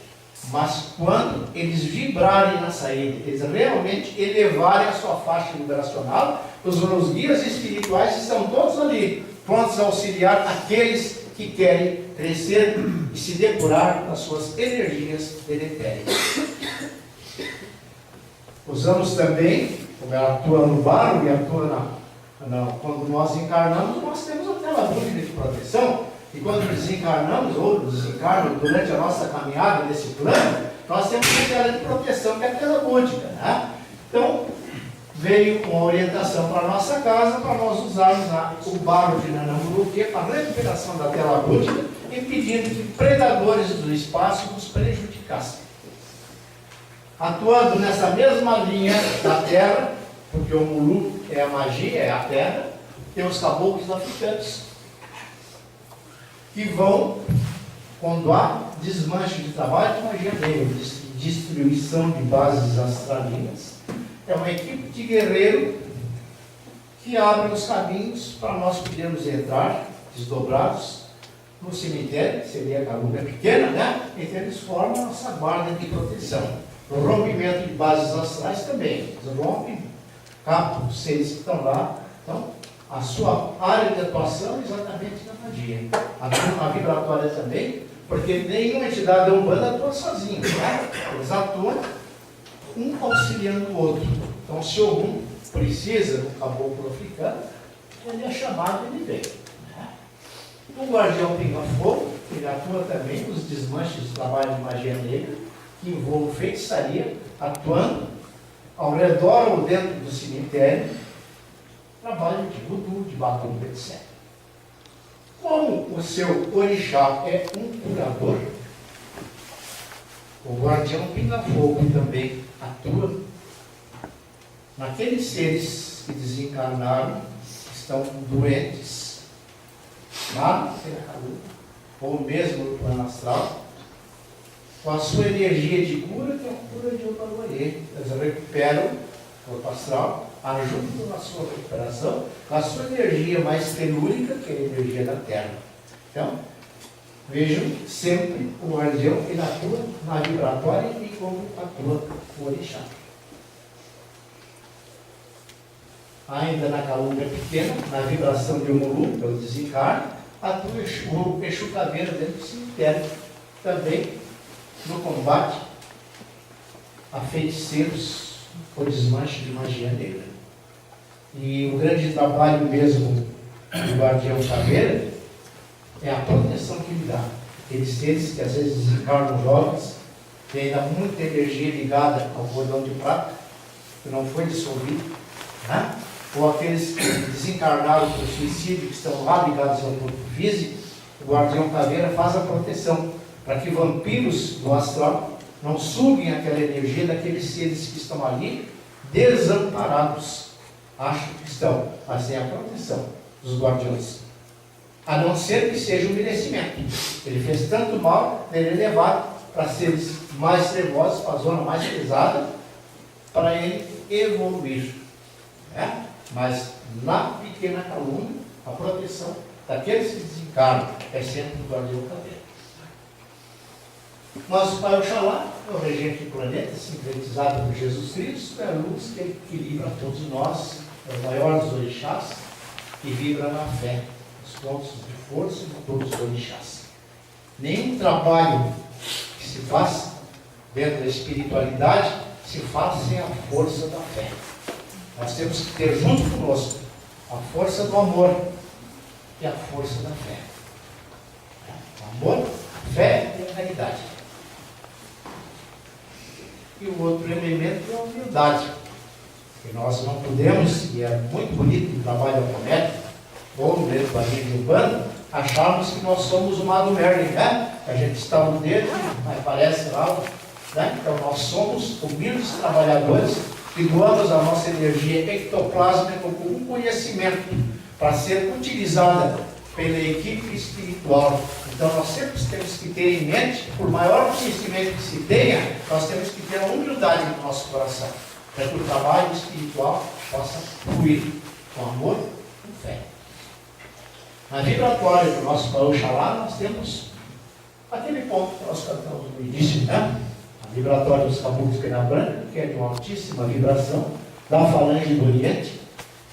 Mas quando eles vibrarem na saída, eles realmente elevarem a sua faixa vibracional, os guias espirituais estão todos ali, prontos a auxiliar aqueles que querem crescer e se depurar das suas energias deletérias. Usamos também, como ela atua no barro e atua quando nós encarnamos, nós temos aquela dúvida de proteção, e quando desencarnamos ou desencarnamos durante a nossa caminhada nesse plano, nós temos aquela de proteção que é aquela búdica, né? Então, veio uma orientação para a nossa casa, para nós usarmos o barro de Nanamuru, que é para a recuperação da tela búdica, impedindo que predadores do espaço nos prejudicassem. Atuando nessa mesma linha da terra, porque o Mulu é a magia, é a terra, tem os caboclos africanos, que vão, quando há desmanche de trabalho de magia negra, destruição de bases astralinas, é uma equipe de guerreiro que abre os caminhos para nós podermos entrar, desdobrados, no cemitério, que seria a calunga pequena, né? Então eles formam a nossa guarda de proteção. O rompimento de bases astrais também. Eles rompem, captam os seres que estão lá. Então, a sua área de atuação é exatamente na magia. A vibratória também, porque nenhuma entidade da Umbanda atua sozinha, né? Eles atuam um auxiliando o outro. Então, se algum precisa do caboclo africano, ele é chamado e ele vem. O guardião pinga-fogo, ele atua também nos desmanches do trabalho de magia negra, que envolve feitiçaria, atuando ao redor ou dentro do cemitério, trabalho de voodoo, de batuta, etc. Como o seu orixá é um curador, o guardião pinga-fogo também atua naqueles seres que desencarnaram, que estão doentes, lá no Serracadu, ou mesmo no plano astral, com a sua energia de cura, que é a cura de Oparuaré. Eles recuperam o corpo astral, ajudam na sua recuperação, com a sua energia mais telúrica, que é a energia da Terra. Então, vejam sempre o guardião, ele atua na vibratória e como atua o orixá. Ainda na calunga pequena, na vibração de Omulu, pelo desencarne, atua o Exu Caveira dentro do cemitério, também no combate a feiticeiros ou desmanche de magia negra. E o grande trabalho mesmo do guardião Caveira é a proteção que ele dá. Aqueles seres que às vezes desencarnam jovens, tem ainda muita energia ligada ao cordão de prata, que não foi dissolvido, né? Ou aqueles que desencarnaram por suicídio, que estão lá ligados ao corpo físico, o guardião Caveira faz a proteção, para que vampiros do astral não suguem aquela energia daqueles seres que estão ali, desamparados. Acham que estão, mas tem a proteção dos guardiões. A não ser que seja um merecimento. Ele fez tanto mal, ele é levado para seres mais trevosos, para a zona mais pesada, para ele evoluir. Né? Mas na pequena calúnia, a proteção daqueles que desencarnam é sempre do guardião Caveira. Nosso Pai Oxalá é o regente do planeta, sincretizado por Jesus Cristo, é a luz que equilibra todos nós, é o maior dos orixás, que vibra na fé, os pontos de força de todos os orixás. Nenhum trabalho que se faça dentro da espiritualidade se faz sem a força da fé. Nós temos que ter junto conosco a força do amor e a força da fé. O amor, a fé e a caridade. E o outro elemento é a humildade. Que nós não podemos, e é muito bonito o trabalho da comédia, ou mesmo a gente urbana, acharmos que nós somos o Mago Merlin, né? A gente está no dedo, aparece lá, né? Então nós somos humildes trabalhadores que doamos a nossa energia ectoplásmica com um conhecimento para ser utilizada pela equipe espiritual. Então nós sempre temos que ter em mente, por maior conhecimento que se tenha, nós temos que ter a humildade no nosso coração, para que o trabalho espiritual possa fluir com amor e com fé. Na vibratória do nosso Pai Oxalá, nós temos aquele ponto que nós cantamos no início, né? A vibratória dos caboclos de pena branca, que é de uma altíssima vibração, da falange do Oriente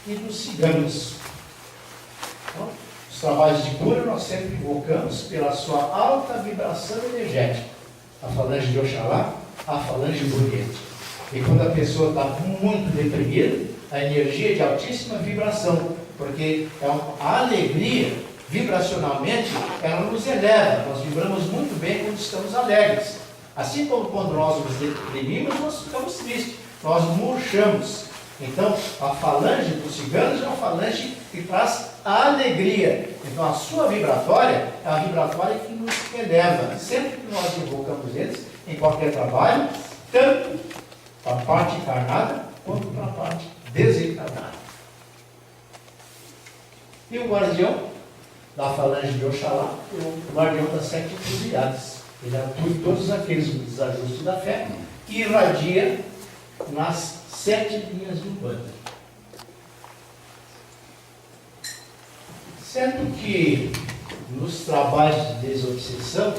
e dos ciganos. Então, os trabalhos de cura nós sempre invocamos pela sua alta vibração energética. A falange de Oxalá, a falange do Oriente. E quando a pessoa está muito deprimida, a energia é de altíssima vibração, porque a alegria, vibracionalmente, ela nos eleva. Nós vibramos muito bem quando estamos alegres. Assim como quando nós nos deprimimos, nós ficamos tristes, nós murchamos. Então, a falange dos ciganos é uma falange que traz a alegria. Então, a sua vibratória é a vibratória que nos eleva. Sempre que nós invocamos eles, em qualquer trabalho, tanto para a parte encarnada, quanto para a parte desencarnada. E o guardião da falange de Oxalá é o guardião das 7 encruzilhadas. Ele atua em todos aqueles desajustes da fé e irradia nas 7 linhas de Umbanda. Sendo que nos trabalhos de desobsessão,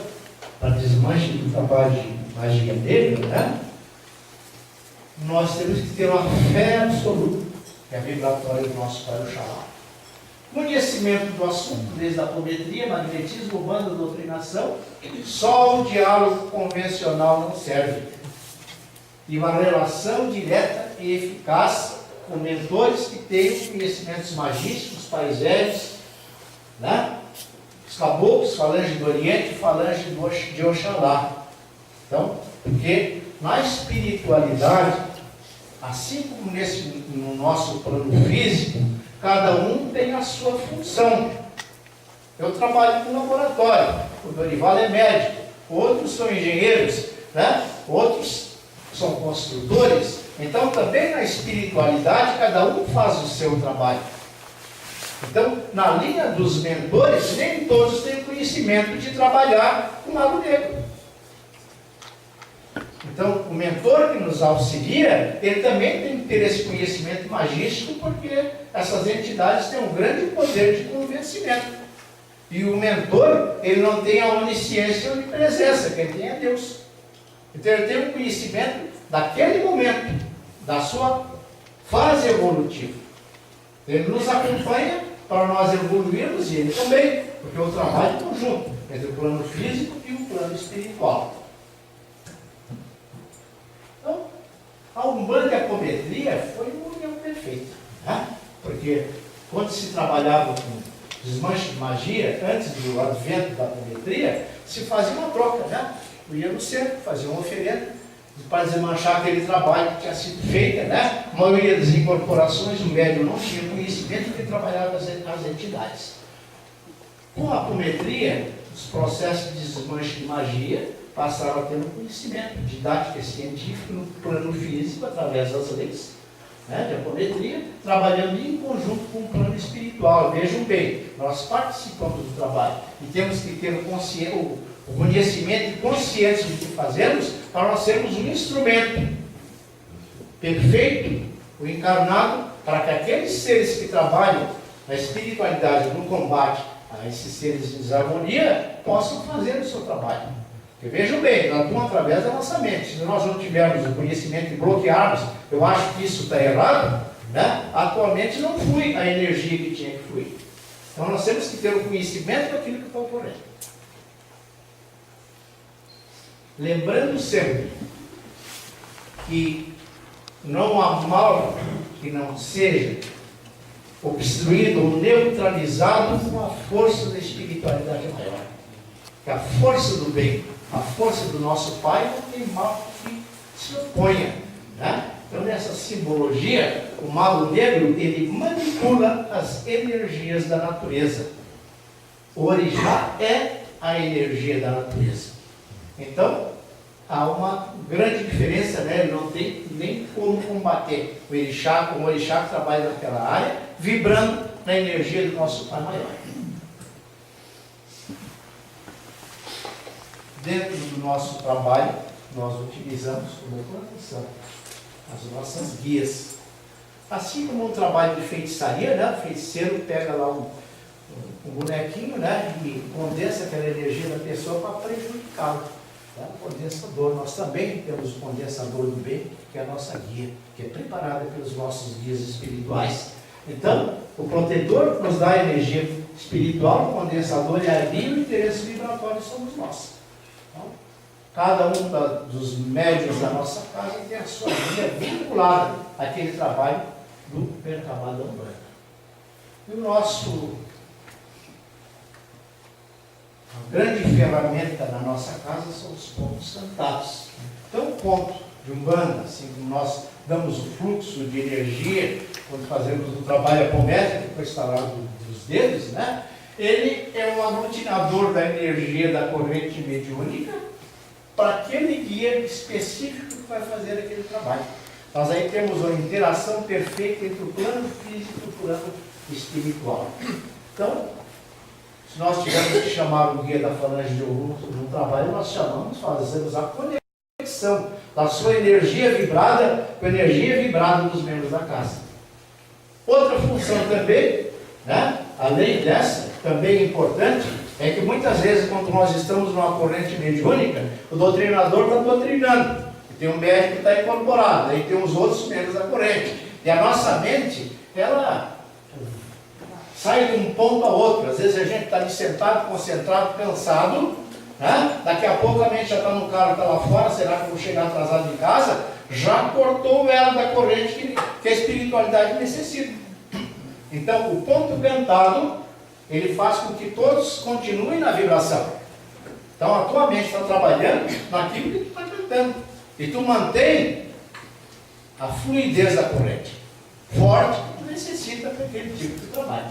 para desmanche do trabalho de magia negra, né, nós temos que ter uma fé absoluta, que é a vibratória do nosso Pai Oxalá. Conhecimento do assunto, desde a apometria, magnetismo, Umbanda, doutrinação, só o diálogo convencional não serve. E uma relação direta e eficaz com mentores que tenham conhecimentos magísticos, pais velhos, né? Os caboclos, falange do Oriente, falange de Oxalá. Então, porque na espiritualidade, assim como no nosso plano físico, cada um tem a sua função. Eu trabalho com laboratório, o Dorival é médico, outros são engenheiros, né? Outros são construtores. Então, também na espiritualidade, cada um faz o seu trabalho. Então, na linha dos mentores, nem todos têm conhecimento de trabalhar com mago negro. Então, o mentor que nos auxilia, ele também tem que ter esse conhecimento magístico, porque essas entidades têm um grande poder de convencimento. E o mentor, ele não tem a onisciência e a onipresença, quem tem é Deus. Então, ele tem um conhecimento daquele momento, da sua fase evolutiva. Ele nos acompanha para nós evoluirmos, e ele também, porque o trabalho é conjunto entre o plano físico e o plano espiritual. Então, a Umbanda e a apometria foi uma união perfeita, né? Porque quando se trabalhava com desmanche de magia, antes do advento da apometria, se fazia uma troca, né? Eu ia no centro, fazia uma oferenda para desmanchar aquele trabalho que tinha sido feito, né? A maioria das incorporações, o médium não tinha conhecimento que trabalhava as entidades. Com a apometria, os processos de desmanche de magia passaram a ter um conhecimento didático científico no plano físico, através das leis, né, de apometria, trabalhando em conjunto com o plano espiritual. Vejam bem, nós participamos do trabalho e temos que ter o conhecimento e consciência do que fazemos para nós sermos um instrumento perfeito, o encarnado, para que aqueles seres que trabalham na espiritualidade, no combate a esses seres em desarmonia, possam fazer o seu trabalho. Porque vejam bem, nós atuamos através da nossa mente. Se nós não tivermos o conhecimento e bloquearmos, eu acho que isso está errado, né? Atualmente não flui a energia que tinha que fluir. Então nós temos que ter o conhecimento daquilo que está ocorrendo. Lembrando sempre que não há mal que não seja obstruído ou neutralizado com a força da espiritualidade maior. Que a força do bem, a força do nosso Pai, não tem mal que se oponha, né? Então, nessa simbologia, o mago negro, ele manipula as energias da natureza. O orixá é a energia da natureza. Então, há uma grande diferença, né? Ele não tem nem como combater o orixá, como o orixá que trabalha naquela área, vibrando na energia do nosso Pai maior. Dentro do nosso trabalho, nós utilizamos como proteção as nossas guias. Assim como um trabalho de feitiçaria, né? O feiticeiro pega lá um bonequinho, né? E condensa aquela energia da pessoa para prejudicá-la. É um condensador. Nós também temos o condensador do bem, que é a nossa guia, que é preparada pelos nossos guias espirituais. Então, o protetor nos dá a energia espiritual, o condensador é a guia e o interesse vibratório somos nós. Então, cada um dos médiuns da nossa casa tem a sua guia vinculada àquele trabalho do Merkabah da Umbanda. E a grande ferramenta na nossa casa são os pontos cantados. Então, o ponto de Umbanda, assim como nós damos o fluxo de energia quando fazemos o trabalho apométrico com o estalar dos dedos, né? Ele é um aglutinador da energia da corrente mediúnica para aquele guia específico que vai fazer aquele trabalho. Nós aí temos uma interação perfeita entre o plano físico e o plano espiritual. Então, se nós tivermos que chamar o guia da falange de Ogum no trabalho, nós fazemos a conexão da sua energia vibrada com a energia vibrada dos membros da casa. Outra função também, né, além dessa, também importante, é que muitas vezes quando nós estamos numa corrente mediúnica, o doutrinador está doutrinando, tem um médico que está incorporado, aí tem os outros membros da corrente, e a nossa mente, ela sai de um ponto a outro. Às vezes a gente está ali sentado, concentrado, cansado, né? Daqui a pouco a mente já está no carro, está lá fora, será que eu vou chegar atrasado em casa? Já cortou o elo da corrente que a espiritualidade necessita. Então o ponto cantado, ele faz com que todos continuem na vibração. Então a tua mente está trabalhando naquilo que tu está cantando, e tu mantém a fluidez da corrente forte que tu necessita para aquele tipo de trabalho.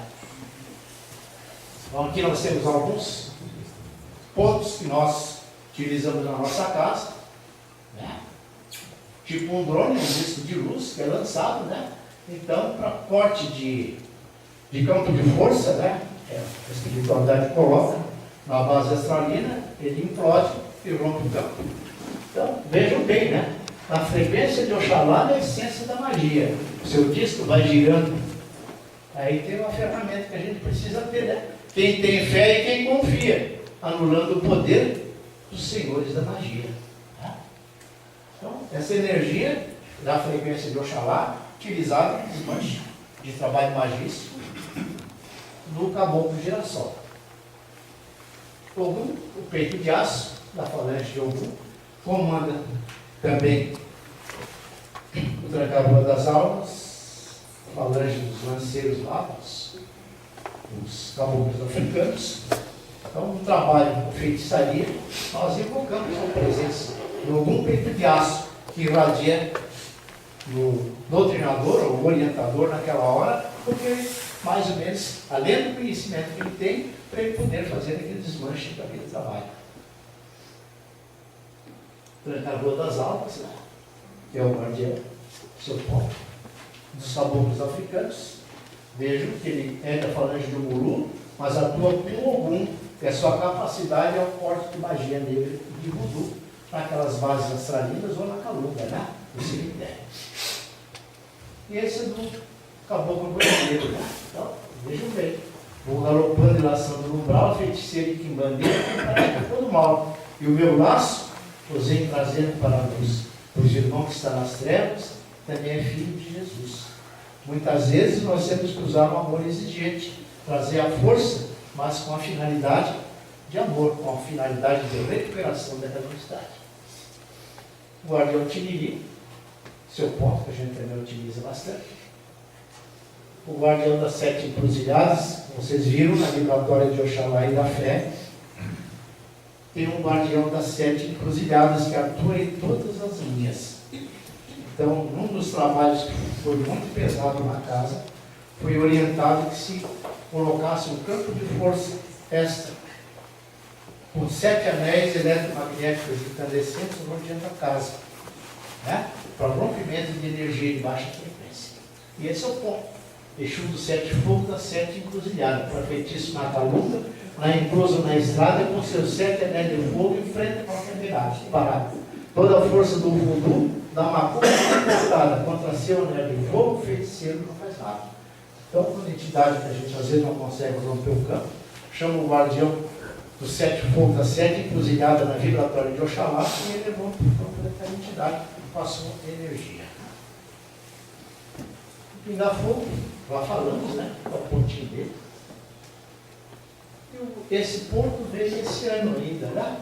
Então aqui nós temos alguns pontos que nós utilizamos na nossa casa, né? Tipo um drone, um disco de luz que é lançado, né? Então, para corte de campo de força, né? A espiritualidade coloca na base astralina, ele implode e rompe o campo. Então, vejam bem, né? A frequência de Oxalá é a essência da magia. O seu disco vai girando. Aí tem uma ferramenta que a gente precisa ter, né? Quem tem fé e quem confia, anulando o poder dos senhores da magia. Tá? Então, essa energia da frequência de Oxalá, utilizada em desmanche de trabalho magístico no caboclo girassol. Ogum, o peito de aço da falange de Ogum, comanda também o trancador das almas, a falange dos lanceiros lá, os caboclos africanos. Então, no trabalho com feitiçaria, nós invocamos a presença de algum peito de aço que irradia no doutrinador ou orientador naquela hora, porque mais ou menos, além do conhecimento que ele tem, para ele poder fazer aquele desmanche daquele trabalho. Trancador das almas, né? Que é o guardião, seu ponto, dos caboclos africanos. Vejam que ele é da falange do Mulu, mas atua com Ogum, que a sua capacidade é o corte de magia negra e de voodoo, naquelas bases astralinas ou na calunga, né? Do cemitério. E esse é do caboclo brasileiro, né? Então, vejam bem. Vou galopando e laçando no umbral, feiticeiro e quimbandeiro, que pratica todo mal. E o meu laço, usei trazendo para a luz, pois o irmão que está nas trevas também é filho de Jesus. Muitas vezes nós temos que usar um amor exigente, trazer a força, mas com a finalidade de amor, com a finalidade de recuperação da velocidade. O guardião Tiriri, seu ponto que a gente também utiliza bastante. O guardião das 7 encruzilhadas, vocês viram na vibratória de Oxalá e da fé, tem um guardião das 7 encruzilhadas que atua em todas as linhas. Então, um dos trabalhos que foi muito pesado na casa, foi orientado que se colocasse um campo de força extra, com 7 anéis eletromagnéticos incandescentes rodeando a casa, né? Para rompimento de energia de baixa frequência. E esse é o ponto. Exu dos 7 fogos das 7 encruzilhadas, para feitiço na calunga, na encruza na estrada, com seus 7 anéis de fogo em frente a qualquer parada. Toda a força do voodoo dá uma curva cortada contra seu anel de fogo, o feiticeiro não faz nada. Então, quando a entidade que a gente às vezes não consegue romper o campo, chama o guardião dos 7 fogos das 7 encruzilhadas na vibratória de Oxalá, e ele rompe o campo daquela entidade e passou energia. O pingar fogo, lá falamos, né? É o pontinho dele. E esse ponto veio esse ano ainda, né?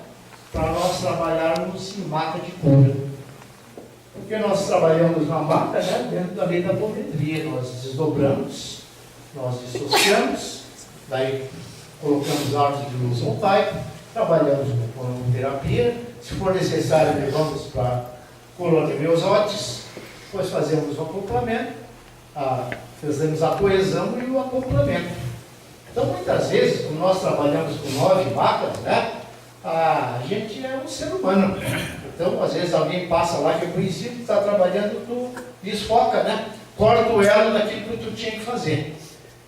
Para nós trabalharmos em maca de cura. Porque nós trabalhamos na maca, né? Dentro da lei da apometria. Nós desdobramos, nós dissociamos, daí colocamos árvores de luz voltaica, trabalhamos com terapia. Se for necessário, levamos para colônia Miosotis, depois fazemos o acoplamento, fazemos a coesão e o acoplamento. Então, muitas vezes, quando nós trabalhamos com 9 macas, né, a gente é um ser humano. Então, às vezes, alguém passa lá que é conhecido, está trabalhando, tu desfoca, né? Corta o elo daquilo que tu tinha que fazer.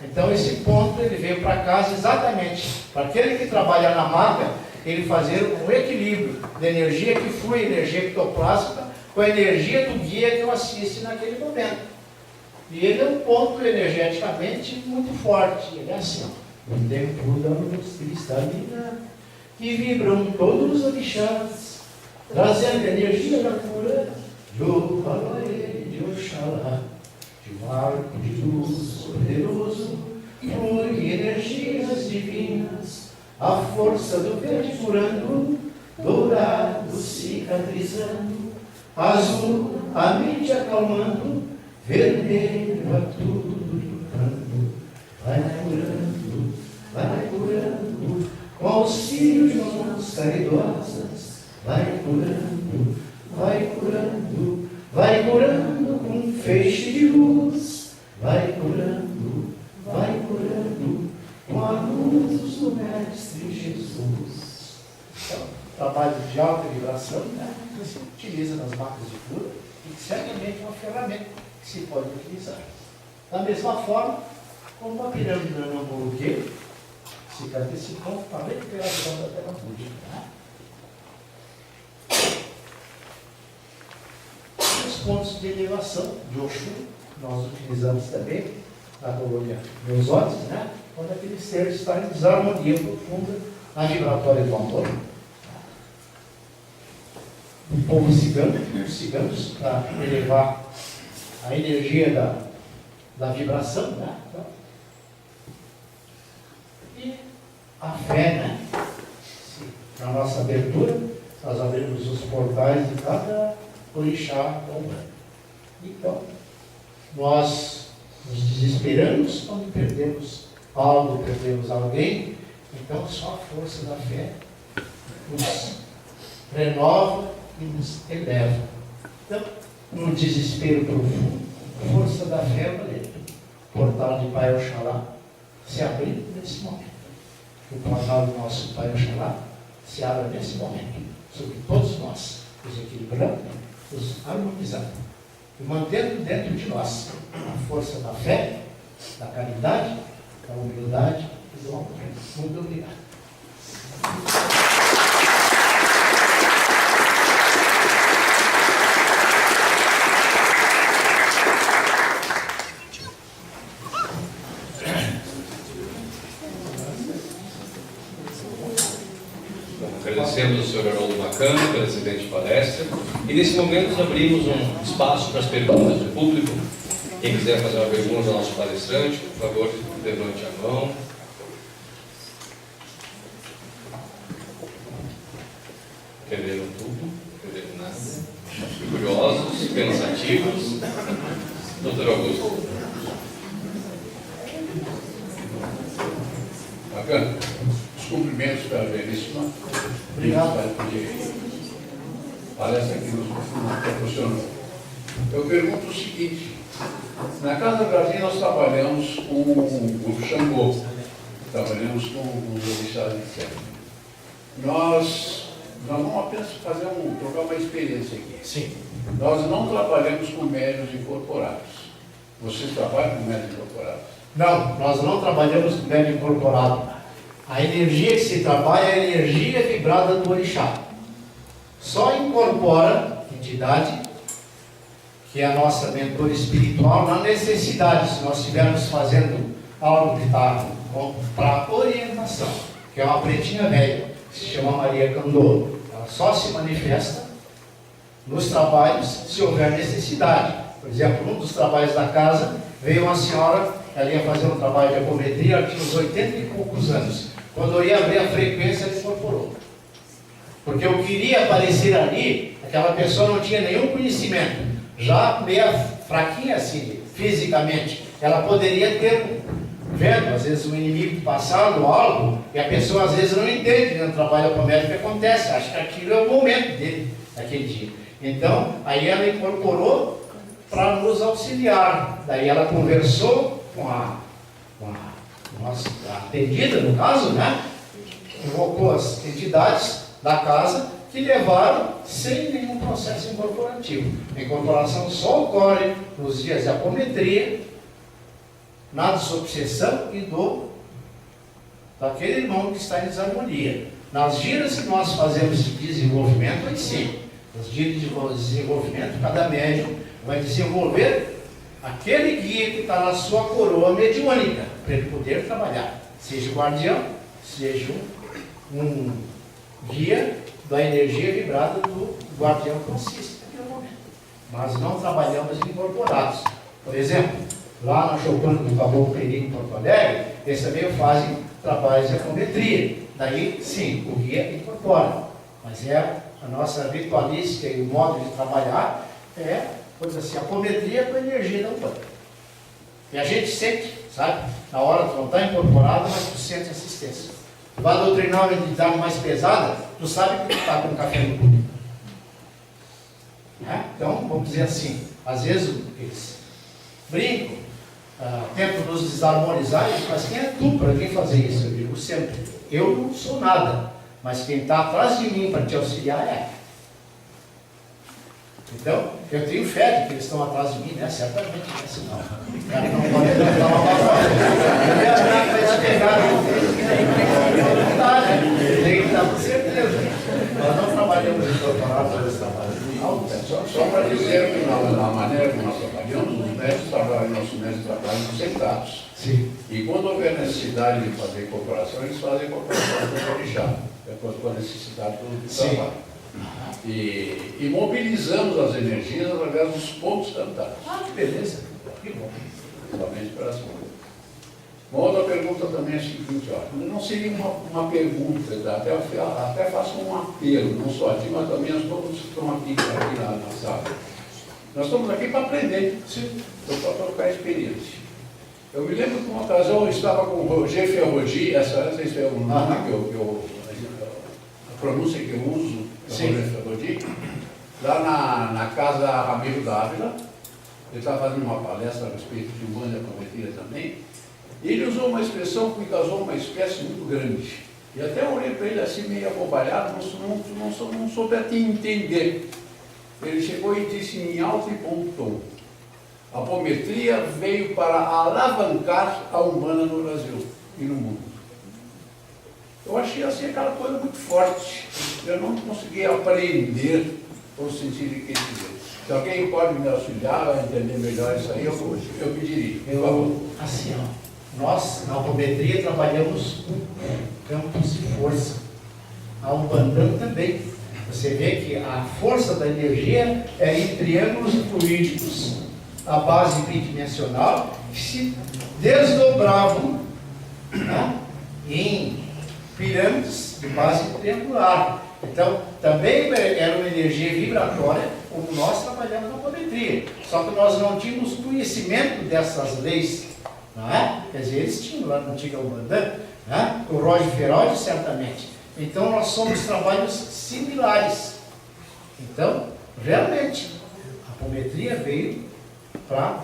Então, esse ponto, ele veio para casa exatamente para aquele que trabalha na maca, ele fazer um equilíbrio da energia que flui, energia ectoplásmica, com a energia do guia que eu assisto naquele momento. E ele é um ponto energeticamente muito forte. Ele é assim, ó. O tempo da luz cristalina, que vibram todos os orixás, trazendo energia da cura, do Paloê, de Oxalá, de um arco de luz poderoso, flui energias divinas, a força do verde curando, dourado cicatrizando, azul a mente acalmando, vermelho a tudo limpando, vai curando, com auxílio de mãos caridosas, vai curando com um feixe de luz, vai curando, com a luz do Mestre Jesus. Então, trabalho de alta vibração, né, que se utiliza nas macas de cura, e que certamente é uma ferramenta que se pode utilizar. Da mesma forma, como a pirâmide do Namburuque, cicatrizou para a recuperação da terra búdica. Né? Os pontos de elevação de Oxum, nós utilizamos também na colônia Miosotis, né? Quando aquele ser está em desarmonia profunda na vibratória do amor. O povo cigano, os ciganos, para elevar a energia da vibração, né? E a fé, né? Na nossa abertura, nós abrimos os portais de cada orixá umbanda. Então, nós nos desesperamos quando perdemos algo, perdemos alguém. Então, só a força da fé nos renova e nos eleva. Então, no desespero profundo, a força da fé valeu. O portal de Pai Oxalá se abriu nesse momento. O portal do nosso Pai Oxalá se abre nesse momento, sobre todos nós, os equilibrando, os harmonizando, e mantendo dentro de nós a força da fé, da caridade, da humildade e do amor. Muito obrigado. Agradecemos ao senhor Haroldo Macano pela excelente palestra. E nesse momento nós abrimos um espaço para as perguntas do público. Quem quiser fazer uma pergunta ao nosso palestrante, por favor, levante a mão. Entenderam tudo? Entenderam nada? Curiosos, pensativos? Doutor Augusto. Bacana. Os cumprimentos pela belíssima. Obrigado. Palestra que nos proporcionou. Eu pergunto o seguinte: na Casa Brasil nós trabalhamos com o grupo Xangô, trabalhamos com os orixás, etc. Nós vamos apenas trocar uma experiência aqui. Sim. Nós não trabalhamos com médiuns incorporados. Vocês trabalham com médiuns incorporados? Não, nós não trabalhamos com médium incorporado. A energia que se trabalha é a energia vibrada do orixá. Só incorpora entidade, que é a nossa mentora espiritual, na necessidade, se nós estivermos fazendo algo que está para orientação, que é uma pretinha velha, que se chama Maria Candô. Ela só se manifesta nos trabalhos se houver necessidade. Por exemplo, num dos trabalhos da casa, veio uma senhora, ela ia fazer um trabalho de apometria, ela tinha uns 80 e poucos anos. Quando eu ia abrir a frequência, ela incorporou. Porque eu queria aparecer ali, aquela pessoa não tinha nenhum conhecimento, já meio fraquinha assim, fisicamente. Ela poderia ter, vendo, às vezes, um inimigo passado, algo, e a pessoa às vezes não entende no trabalho apométrico que acontece, acha que aquilo é o momento dele. naquele dia. Então, aí ela incorporou para nos auxiliar. Daí ela conversou com a nossa atendida, no caso, né? Invocou as entidades da casa que levaram sem nenhum processo incorporativo. A incorporação só ocorre nos dias de apometria, na desobsessão e daquele irmão que está em desarmonia. Nas giras que nós fazemos de desenvolvimento, aí sim, nas giras de desenvolvimento, cada médium vai desenvolver aquele guia que está na sua coroa mediúnica, para ele poder trabalhar, seja o guardião, seja um guia da energia vibrada do guardião consciente naquele momento. Mas não trabalhamos incorporados. Por exemplo, lá na Chopin do Caboclo Perigo em Porto Alegre, eles também fazem trabalhos de apometria. Daí, sim, o guia incorpora. Mas a nossa ritualística e o modo de trabalhar é, coisa assim, apometria com a energia da Umbanda. E a gente sente, sabe? Na hora tu não está incorporado, mas tu sente assistência. Tu vai doutrinar uma entidade mais pesada, tu sabe que tu está com café no cu. Então, vamos dizer assim, às vezes eles brincam, tentam nos desarmonizar, e dizem, mas quem é tu para quem fazer isso? Eu digo sempre, eu não sou nada, mas quem está atrás de mim para te auxiliar é. Então, eu tenho fé de que eles estão atrás de mim, né? Certamente, né? Senão, o cara não pode dar uma palavra. Ele vai te pegar, não dá, né? Tem que estar com certeza. Nós não trabalhamos em doutorado para esse trabalho. Só para dizer que na maneira como nós trabalhamos, os médicos trabalham, nossos médicos trabalham sentados. Sim. E quando houver necessidade de fazer incorporação, eles fazem incorporação com o orixá, de acordo com a necessidade do trabalho. E mobilizamos as energias através dos pontos cantados. Que beleza. Que bom. Somente para as coisas. Uma outra pergunta também é a seguinte, não seria uma pergunta, até faço um apelo, não só a ti, mas também a todos que estão aqui na sala. Nós estamos aqui para aprender, para trocar experiência. Eu me lembro que uma ocasião eu estava com o Roger Ferrodi, não sei se é o nome a pronúncia que eu uso, Roger Ferrodi, lá na casa Ramiro Dávila. Ele estava fazendo uma palestra a respeito de Umbanda e Apometria também. E ele usou uma expressão que me causou uma espécie muito grande. E até eu olhei para ele assim, meio abobalhado, não soube até entender. Ele chegou e disse em alto e bom tom: a apometria veio para alavancar a Umbanda no Brasil e no mundo. Eu achei assim aquela coisa muito forte. Eu não consegui aprender o sentido que ele dizia. Se alguém pode me auxiliar a entender melhor isso aí, eu pediria. Por favor. Assim, nós na apometria trabalhamos com campos de força. A Umbanda também. Você vê que a força da energia é em triângulos fluídicos, a base bidimensional, que se desdobravam, né, em pirâmides de base triangular. Então, também era uma energia vibratória, como nós trabalhamos na apometria. Só que nós não tínhamos conhecimento dessas leis. Não é? Quer dizer, eles tinham lá na antiga Umbanda, né? O Roger Ferrodi, certamente. Então, nós somos trabalhos similares. Então, realmente, a apometria veio para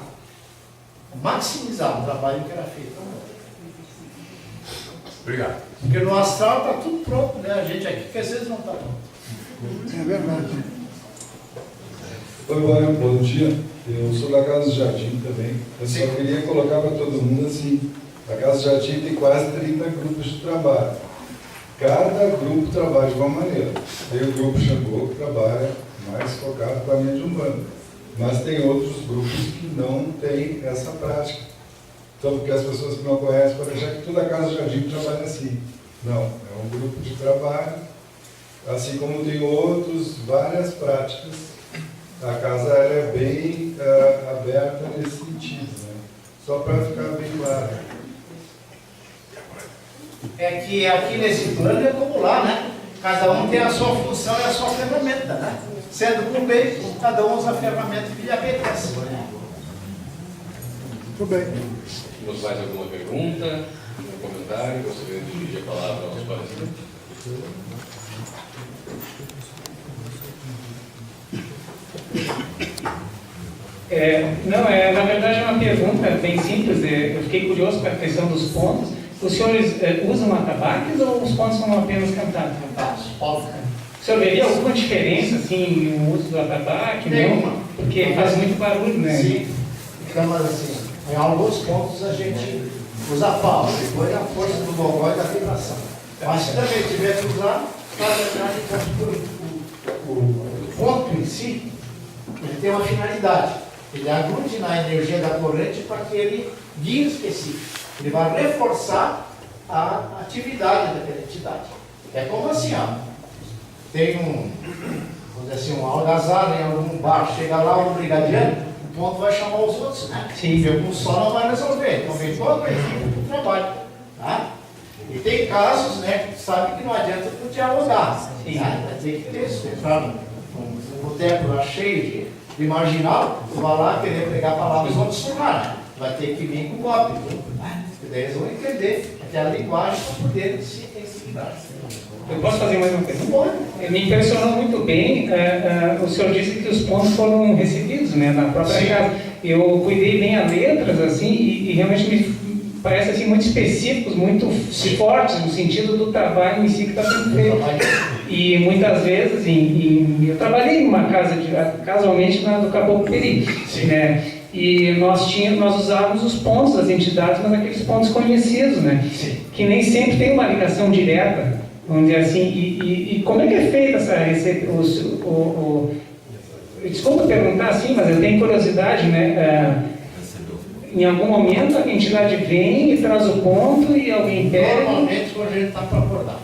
maximizar o trabalho que era feito. Obrigado. Porque no astral está tudo pronto, né? A gente aqui, que às vezes não está pronto. É verdade. Oi, Mário, bom dia. Eu sou da Casa do Jardim também. Eu só queria colocar para todo mundo assim, a Casa do Jardim tem quase 30 grupos de trabalho. Cada grupo trabalha de uma maneira. Tem o grupo Xangô que trabalha mais focado para a mente humana. Mas tem outros grupos que não têm essa prática. Então, porque as pessoas que não conhecem podem achar que toda a Casa do Jardim trabalha assim. Não, é um grupo de trabalho, assim como tem outros, várias práticas. A casa ela é bem aberta nesse sentido, né? Só para ficar bem claro. É que aqui nesse plano é como lá, né? Cada um tem a sua função e a sua ferramenta, né? Sendo por bem, cada um usa a ferramenta que lhe apetece. Muito bem. Temos mais alguma pergunta, algum comentário? Gostaria de dirigir a palavra aos palestrantes. Na verdade é uma pergunta bem simples. Eu fiquei curioso com a questão dos pontos. Os senhores usam atabaques ou os pontos são apenas cantados? O senhor veria alguma diferença assim, no uso do atabaque? Não? Porque faz muito barulho, né? Sim, mas assim, em alguns pontos a gente usa pau, depois a força do gogó e da vibração. Mas se também tiver que usar, o ponto em si, ele tem uma finalidade. Ele aglutina a energia da corrente para aquele guia específico. Ele vai reforçar a atividade daquela entidade. É como assim, ó, tem vamos dizer assim, um algazarra em algum bar, chega lá um brigadiano, o ponto vai chamar os outros, né? Sim. Porque um só não vai resolver. Então vem toda a equipe do trabalho. Tá? E tem casos, né, que sabe que não adianta tu dialogar. Né? Vai ter que ter isso. Entrar num boteco lá cheio de marginal, tu vai lá querer pegar palavras e vamos surrar, né? Vai ter que vir com o golpe. Né? E daí eles vão entender aquela linguagem para poder se equilibrar. Eu posso fazer mais uma pergunta? Me impressionou muito bem, o senhor disse que os pontos foram recebidos, né, na própria casa. Eu cuidei bem as letras, assim, e realmente me parece assim, muito específicos, muito fortes, no sentido do trabalho em si que está sendo feito. E muitas vezes, eu trabalhei em uma casa, casualmente, na do Caboclo Peri, né? E nós usávamos os pontos das entidades, mas aqueles pontos conhecidos, né? Que nem sempre tem uma ligação direta, vamos dizer assim. E como é que é feita desculpa perguntar assim, mas eu tenho curiosidade, né? Em algum momento a entidade vem e traz o ponto e alguém pega... Normalmente quando a gente está para acordar.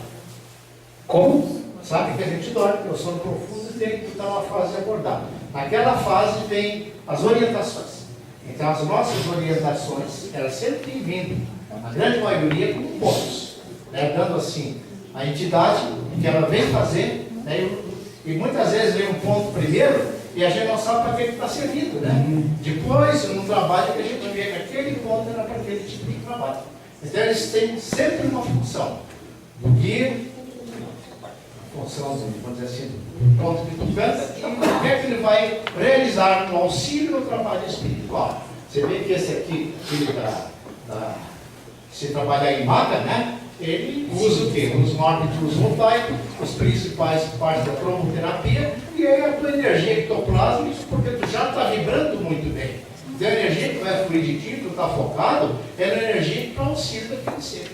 Como? Sabe que a gente dorme, porque o sono profundo e tem que estar numa fase de acordar. Naquela fase vem as orientações. Então as nossas orientações, elas sempre têm vindo, a grande maioria, com pontos, né? Dando assim a entidade que ela vem fazer, né? E muitas vezes vem um ponto primeiro e a gente não sabe para que ele está servindo, né? Depois, no trabalho, que a gente vê que aquele ponto era para aquele tipo de trabalho. Então eles têm sempre uma função do guia, função, vamos dizer assim, do ponto que tu canta, e o que é que ele vai realizar no auxílio no trabalho espiritual. Você vê que esse aqui, se trabalhar em maca, né? Ele usa o quê? Os nortes de Uzumtai, os principais partes da cromoterapia, e aí a tua energia ectoplasma, porque tu já está vibrando muito bem. Então a energia que vai fluir de ti, tu está focado, é a energia para auxílio daquele ser.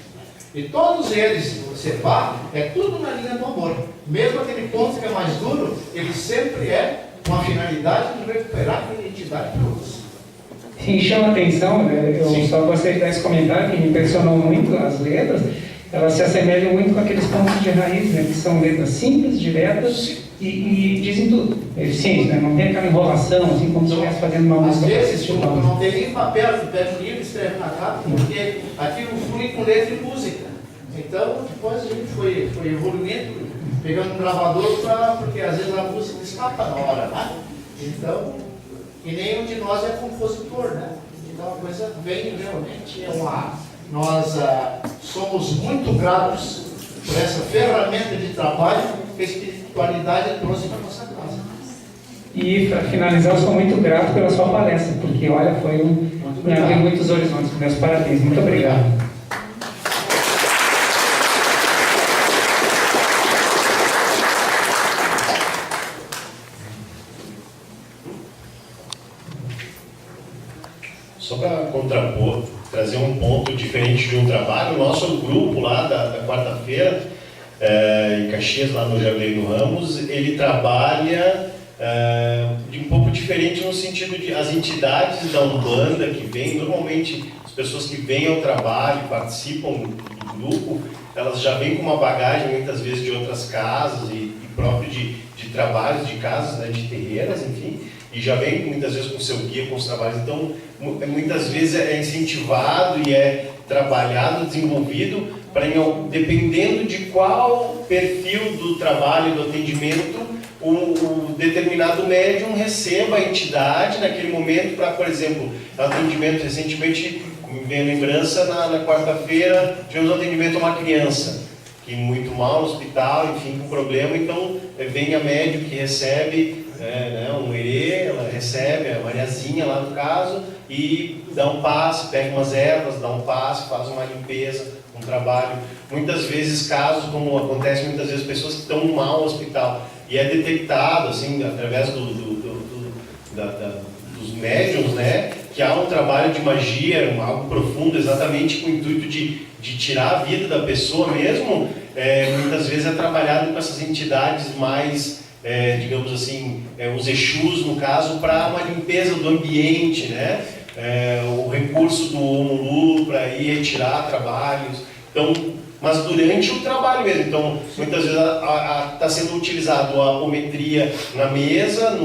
E todos eles, se você vá, é tudo na linha do amor. Mesmo aquele ponto que é mais duro, ele sempre é com a finalidade de recuperar a identidade para luz. Sim, chama atenção, né? Eu só gostaria de dar esse comentário que me impressionou muito as letras. Elas se assemelham muito com aqueles pontos de raiz, né? Que são letras simples, diretas e dizem tudo. Eficientes, né? Não tem aquela enrolação, assim como se estivesse fazendo uma música. Às vezes, tu não tem nem papel, tu pega um livro e escreve na capa, porque aquilo flui com letra e música. Então, depois a gente foi evoluindo, pegando um gravador, porque às vezes a música escapa na hora, né? Então, e nenhum de nós é compositor, né? Então a coisa vem realmente, nós somos muito gratos por essa ferramenta de trabalho que a espiritualidade trouxe para a nossa casa. E para finalizar, eu sou muito grato pela sua palestra, porque olha, me abriu muitos horizontes. Meus parabéns, muito obrigado. Só para contrapor, trazer um ponto diferente de um trabalho, o nosso grupo lá da quarta-feira, em Caxias, lá no Jardim Ramos, ele trabalha de um pouco diferente no sentido de as entidades da Umbanda que vêm, normalmente as pessoas que vêm ao trabalho, participam do grupo, elas já vêm com uma bagagem muitas vezes de outras casas e próprio de trabalhos de casas, né, de terreiras, enfim, e já vem muitas vezes com o seu guia, com os trabalhos. Então, muitas vezes é incentivado e é trabalhado, desenvolvido, para, dependendo de qual perfil do trabalho, do atendimento, o determinado médium receba a entidade naquele momento para, por exemplo, atendimento recentemente, me vem a lembrança, na quarta-feira, tivemos um atendimento a uma criança, que muito mal no hospital, enfim, com problema, então vem a médium que recebe né, um herê, ela recebe a Mariazinha lá no caso e dá um passe, pega umas ervas, dá um passe, faz uma limpeza, um trabalho. Muitas vezes casos, como acontece muitas vezes, pessoas que estão mal no hospital e é detectado assim através dos médiuns, né, que há um trabalho de magia, algo profundo, exatamente com o intuito de tirar a vida da pessoa mesmo. Muitas vezes é trabalhado com essas entidades mais, digamos assim, os Exus, no caso, para uma limpeza do ambiente, né? O recurso do Omulu para ir retirar trabalhos. Então, mas durante o trabalho mesmo. Então, muitas vezes está sendo utilizado a apometria na mesa,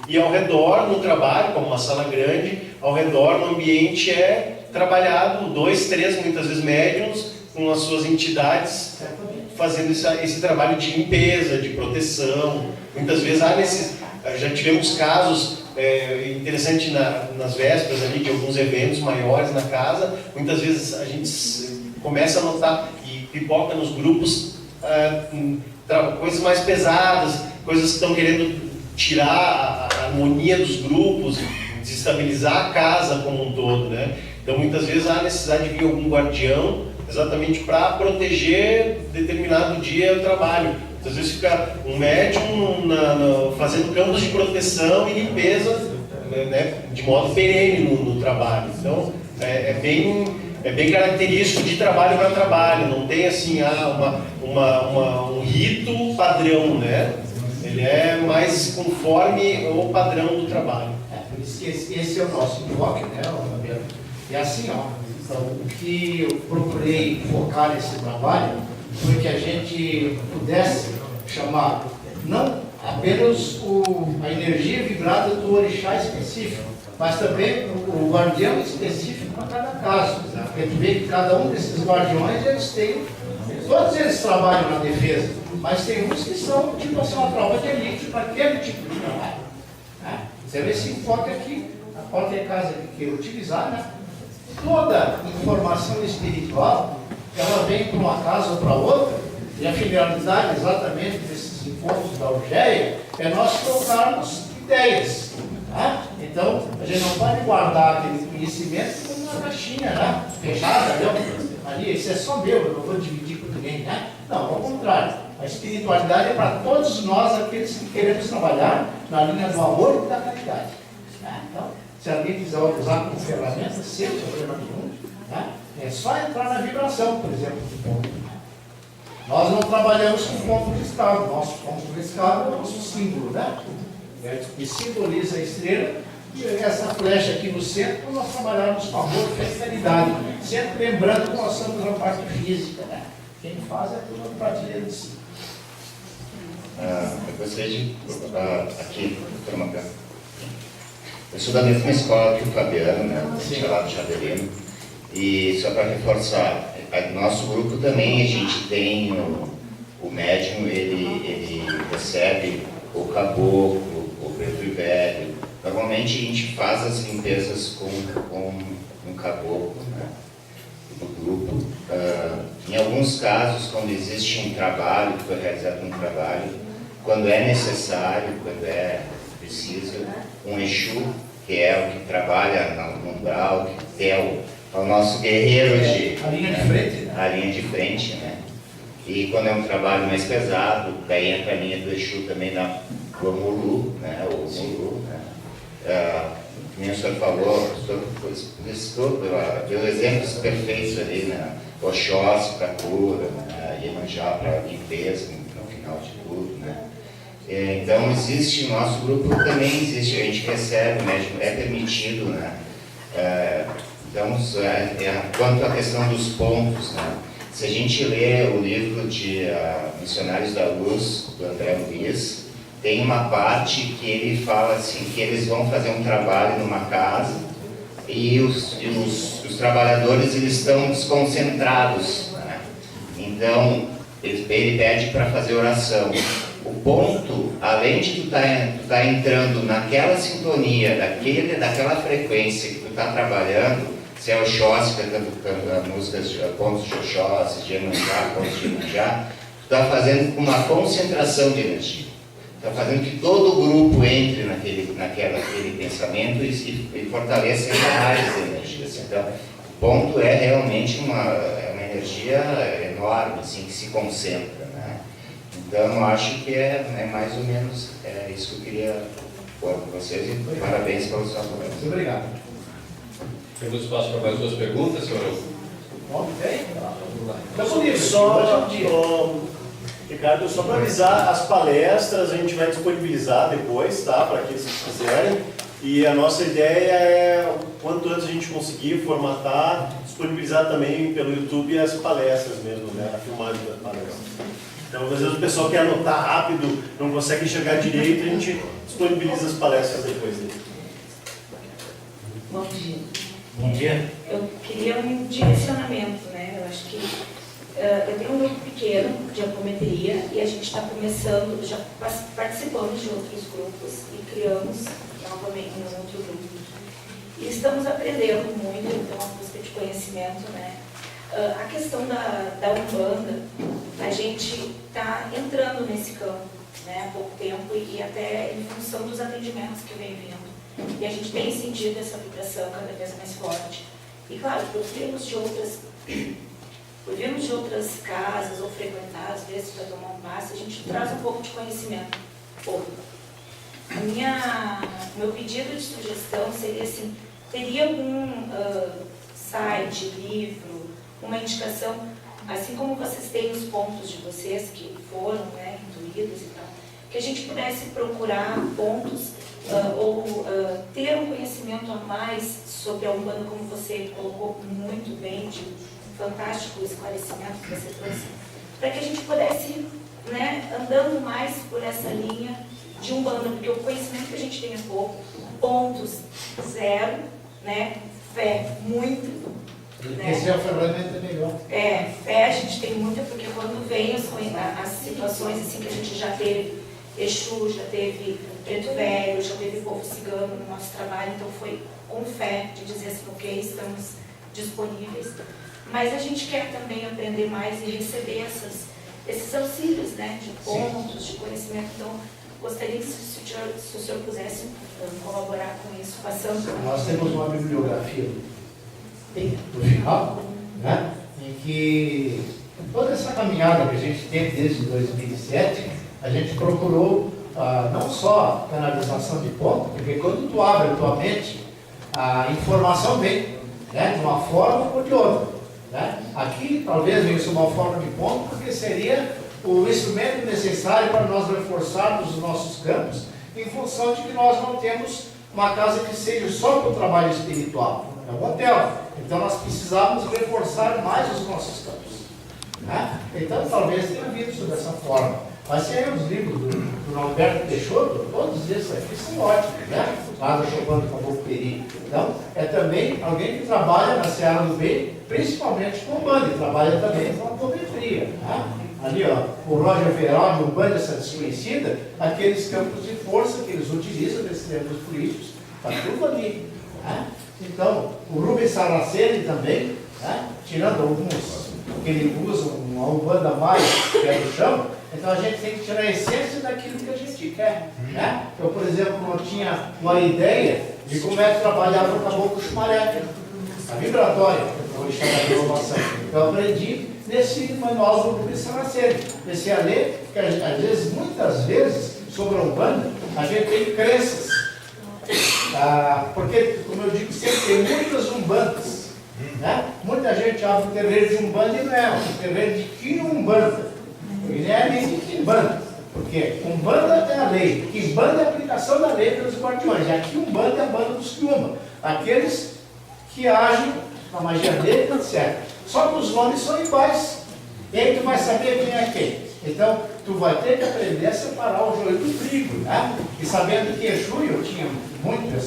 e ao redor, no trabalho, como uma sala grande, ao redor, no ambiente é trabalhado 2, 3, muitas vezes médiuns, com as suas entidades, fazendo esse trabalho de limpeza, de proteção. Muitas vezes já tivemos casos interessantes nas vésperas ali, de alguns eventos maiores na casa. Muitas vezes a gente começa a notar e pipoca nos grupos coisas mais pesadas, coisas que estão querendo tirar a harmonia dos grupos, desestabilizar a casa como um todo, né? Então muitas vezes há necessidade de vir algum guardião exatamente para proteger determinado dia o trabalho. Muitas vezes fica um médium fazendo campos de proteção e limpeza, né, de modo perene no trabalho. Então é bem característico de trabalho para trabalho, não tem assim um rito padrão, né? Ele é mais conforme o padrão do trabalho. Por isso que esse é o nosso enfoque, né, Fabiano? E assim, então, o que eu procurei focar nesse trabalho foi que a gente pudesse chamar não apenas a energia vibrada do orixá específico, mas também o guardião específico para cada caso. Porque tu vê que cada um desses guardiões, todos eles trabalham na defesa, mas tem uns que são tipo assim, uma tropa de elite para aquele tipo de trabalho. Né? Você vê esse enfoque aqui, a qualquer casa que queira utilizar, né? Toda informação espiritual, ela vem para uma casa ou para outra, e a finalidade exatamente desses encontros da UGEA é nós trocarmos ideias. Tá? Então, a gente não pode guardar aquele conhecimento como uma caixinha, né? Fechada, ali, isso é só meu, eu não vou dividir com ninguém, né? Não, ao contrário. A espiritualidade é para todos nós, aqueles que queremos trabalhar na linha do amor e da caridade. Né? Então, se alguém quiser usar como ferramenta, sem problema nenhum, né? É só entrar na vibração, por exemplo, do ponto. Nós não trabalhamos com ponto riscado. Nosso ponto riscado é o nosso símbolo, né? Que simboliza a estrela, e essa flecha aqui no centro, nós trabalhamos com amor e caridade. Sempre lembrando que nós somos a parte física, né? Quem faz é tudo a partilha de si. Eu gostaria de aqui, doutor Macan. Eu sou da mesma escola que o Fabiano, né? Lá do Jaderino. E só para reforçar, nosso grupo também a gente tem o médium, ele recebe o caboclo, o preto velho. Normalmente a gente faz as limpezas com um caboclo, né? No grupo. Em alguns casos, quando existe um trabalho, que foi realizado um trabalho, quando é necessário, quando é preciso, um Exu, que é o que trabalha no umbral, que é o nosso guerreiro a linha de frente, né? A linha de frente, né? E quando é um trabalho mais pesado, daí entra a linha do Exu também do Omulu, né? O Omulu, né? Como o senhor falou, deu exemplos perfeitos ali, né? Oxóssi para cura, né? Iemanjá para limpeza, no final de tudo, né? Então existe, nosso grupo também existe, a gente recebe, né? É permitido, né? Então, quanto à questão dos pontos, né? Se a gente lê o livro de Missionários da Luz, do André Luiz, tem uma parte que ele fala assim, que eles vão fazer um trabalho numa casa e os trabalhadores eles estão desconcentrados, né? Então, ele pede para fazer oração. O ponto, além de tu tá entrando naquela sintonia, daquela frequência que tu está trabalhando, se é o Oxóssi cantando músicas de pontos de Oxóssi, de Iemanjá, pontos de Iemanjá, tu está fazendo uma concentração de energia. está fazendo que todo o grupo entre naquele pensamento e fortaleça ainda mais as energias. Então, o ponto é realmente uma energia enorme, assim, que se concentra, né? Então, eu acho que é mais ou menos isso que eu queria pôr com vocês, e parabéns pela sua conversa. Muito obrigado. Temos espaço para mais 2 perguntas, senhor? Bom, tem? Ricardo, só para avisar, as palestras a gente vai disponibilizar depois, tá? Para aqueles que quiserem. E a nossa ideia é, quanto antes a gente conseguir formatar, disponibilizar também pelo YouTube as palestras mesmo, né? A filmagem das palestras. Então, às vezes o pessoal quer anotar rápido, não consegue enxergar direito, a gente disponibiliza as palestras depois dele. Bom dia. Bom dia. Eu queria um direcionamento, né? Eu acho que eu tenho um grupo pequeno de apometria e a gente está começando, já participamos de outros grupos e criamos novamente um outro grupo. E estamos aprendendo muito, então, a busca de conhecimento, né? A questão da Umbanda, a gente está entrando nesse campo, né, há pouco tempo e até em função dos atendimentos que vem vindo. E a gente tem sentido essa vibração cada vez mais forte. E claro, por virmos de outras casas ou frequentar, às vezes, para tomar um passe, a gente traz um pouco de conhecimento. Meu pedido de sugestão seria assim, teria algum site, livro, uma indicação, assim como vocês têm os pontos de vocês que foram, né, intuídos e tal, que a gente pudesse procurar pontos ou ter um conhecimento a mais sobre a Umbanda, como você colocou muito bem, de fantástico esclarecimento que você trouxe, para que a gente pudesse, né, andando mais por essa linha de Umbanda, porque o conhecimento que a gente tem é pouco, pontos zero, né, fé muito. Né? Esse é o ferramenta melhor. Fé a gente tem muita, porque quando vem as situações assim que a gente já teve, Exu, já teve Preto Velho, já teve povo cigano no nosso trabalho, então foi com fé de dizer assim, ok, estamos disponíveis. Mas a gente quer também aprender mais e receber esses auxílios, né, de pontos, de conhecimento. Então, gostaria que se o senhor pudesse colaborar com isso, passando. Nós temos uma bibliografia no final, né, em que toda essa caminhada que a gente teve desde 2007, a gente procurou não só canalização de ponto, porque quando tu abre a tua mente, a informação vem, né, de uma forma ou de outra. Né? Aqui talvez venha uma forma de ponto, porque seria o instrumento necessário para nós reforçarmos os nossos campos, em função de que nós não temos uma casa que seja só para o trabalho espiritual, é um hotel. Então nós precisávamos reforçar mais os nossos campos. Né? Então talvez tenha visto dessa forma. Mas tem os livros do Norberto Peixoto, todos esses aqui são ótimos, né? Nada Chopando Caboclo Peri. Então, é também alguém que trabalha na Seara do Bem, principalmente com Umbanda, e trabalha também com apometria. Né? Ali, ó, o Roger Verão, de Umbanda essa desconhecida, aqueles campos de força que eles utilizam nesses tempos políticos, está tudo ali. Né? Então, o Rubens Saraceni também, né? Tirando alguns que ele usa uma Umbanda mais pé no chão, então a gente tem que tirar a essência daquilo que a gente quer. Né? Eu, por exemplo, não tinha uma ideia de como é que trabalhava o caboclo chumaré, a vibratória, vou chamar de inovação. Eu aprendi nesse manual do Rubens Saraceni. Comecei a ler, porque às vezes, muitas vezes, sobre a Umbanda, a gente tem crenças. Porque, como eu digo sempre, tem muitas Umbandas. Né? Muita gente abre o terreiro de Umbanda e não é um terreiro de Quiumbanda. Ele é nem de Quimbanda, porque Umbanda é a lei, Quimbanda é a aplicação da lei pelos guardiões, e a Quiumbanda é a banda dos Quiumba, aqueles que agem na magia dele, etc. Só que os nomes são iguais, e aí tu vai saber quem é quem. Então, tu vai ter que aprender a separar o joio do trigo, né? E sabendo que Exu, eu tinha muito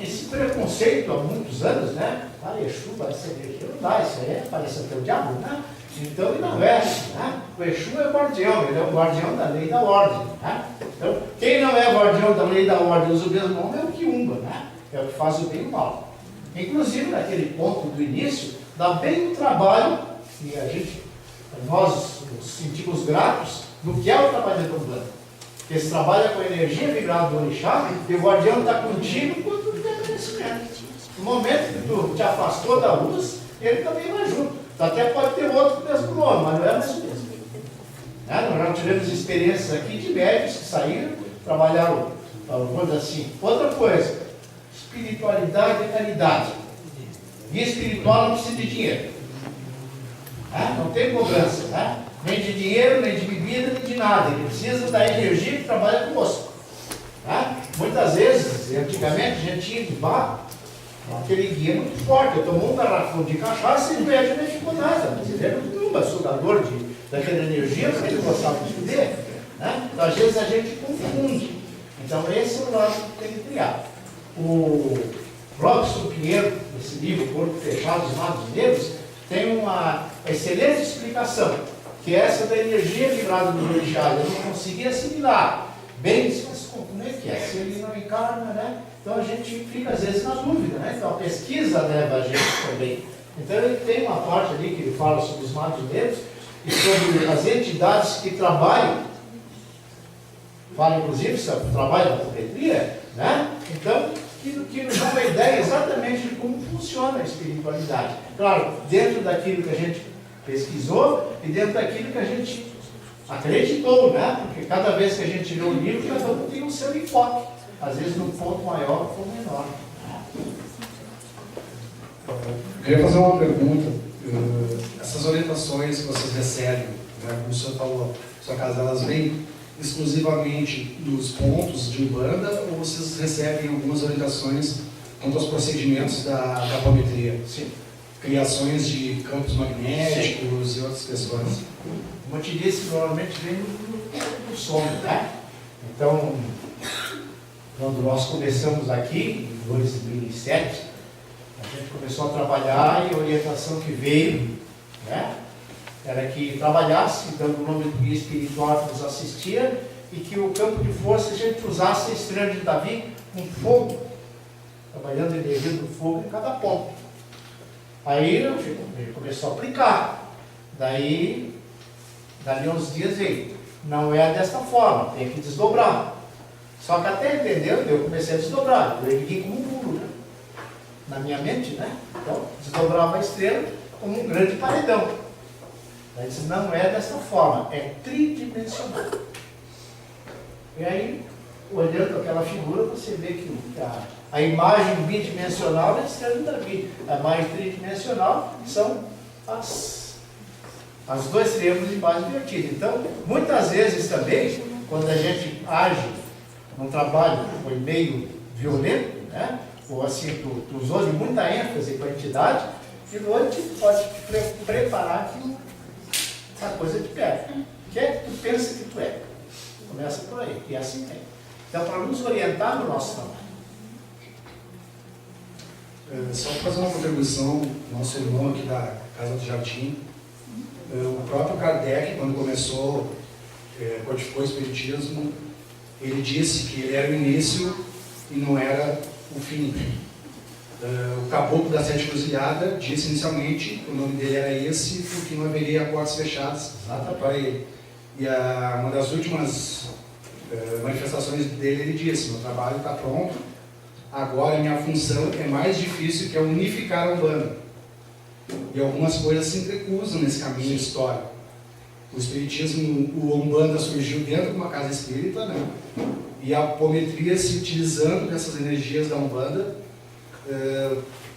esse preconceito há muitos anos, né? Exu vai ser Exu, não dá, isso aí parece até o diabo, né? Então ele não é, né? O Exu é o guardião, ele é o guardião da lei e da ordem, né? Então, quem não é guardião da lei e da ordem, usa o mesmo nome, é o Quiumba, né? É o que faz o bem e o mal. Inclusive, naquele ponto do início, dá bem o trabalho, e nós nos sentimos gratos do que é o trabalho da Umbanda. Porque se trabalha com a energia vibrada do orixá, e o guardião está contigo quando tu tem merecimento. No momento que tu te afastou da luz, ele também vai junto. Tu até pode ter outro com o mesmo nome, mas não é mais o mesmo. Nós já tivemos experiências aqui de médicos que saíram, trabalharam, vamos dizer assim. Outra coisa, espiritualidade é caridade. Guia espiritual não precisa de dinheiro. Não tem cobrança. Nem de dinheiro, nem de bebida, nem de nada. Ele precisa da energia que trabalha conosco. Muitas vezes, antigamente, a gente tinha de bar, aquele guia muito forte. Eu tomou um garrafão de cachaça e o médico não ficou nada. Mas ele era um sugador daquela energia, porque ele gostava de beber. Então, às vezes, a gente confunde. Então, esse é o lado que tem que criar. O Robson Pinheiro, nesse livro, Corpo Fechado, Os Magos Negros, tem uma excelente explicação, que é essa da energia vibrada do orixá. Eu não conseguia assimilar. Bem, mas como é que é? Se ele não encarna, né? Então a gente fica às vezes na dúvida, né? Então a pesquisa leva a gente também. Então ele tem uma parte ali que ele fala sobre os magos negros e sobre as entidades que trabalham, fala inclusive sobre o trabalho da apometria, né? Então, que nos dá uma ideia exatamente de como funciona a espiritualidade. Claro, dentro daquilo que a gente pesquisou e dentro daquilo que a gente acreditou, né? Porque cada vez que a gente lê um livro, cada um tem o seu enfoque. Às vezes num ponto maior ou menor. Eu queria fazer uma pergunta. Essas orientações que vocês recebem, né, como o senhor falou, sua casa, elas vêm exclusivamente dos pontos de Umbanda ou vocês recebem algumas orientações quanto aos procedimentos da apometria? Sim. Criações de campos magnéticos e outras questões? Como eu te disse, normalmente vem do sono, né? Então, quando nós começamos aqui, em 2007, a gente começou a trabalhar e a orientação que veio, né, era que trabalhasse, dando o nome do guia espiritual que nos assistia, e que o campo de força a gente usasse a estrela de Davi com fogo, trabalhando a energia do fogo em cada ponto. Aí ele começou a aplicar. Daí, dali uns dias veio. Não é desta forma, tem que desdobrar. Só que até entendeu, eu comecei a desdobrar. Eu ergui como um muro, né? Na minha mente, né? Então, desdobrava a estrela como um grande paredão. Aí disse, não é dessa forma, é tridimensional. E aí, olhando aquela figura, você vê que a imagem bidimensional é a estrela de Davi. A imagem tridimensional são as dois triângulos de base invertida. Então, muitas vezes também, quando a gente age num trabalho foi meio violento, né? Ou assim, tu usou de muita ênfase com a entidade, de noite pode te preparar que a coisa te pega. O que é que tu pensa que tu é? Começa por aí, e assim tem. Então, para nos orientar no nosso trabalho. Só para fazer uma contribuição, nosso irmão aqui da Casa do Jardim, o próprio Kardec, quando codificou o Espiritismo, ele disse que ele era o início e não era o fim. O caboclo da Sete Cruzilhada disse inicialmente que o nome dele era esse, porque não haveria portas fechadas para ele. E uma das últimas manifestações dele, ele disse, meu trabalho está pronto, agora a minha função é mais difícil, que é unificar a Umbanda. E algumas coisas se entrecruzam nesse caminho histórico. O Espiritismo, o Umbanda surgiu dentro de uma casa espírita, né? E a apometria se utilizando dessas energias da Umbanda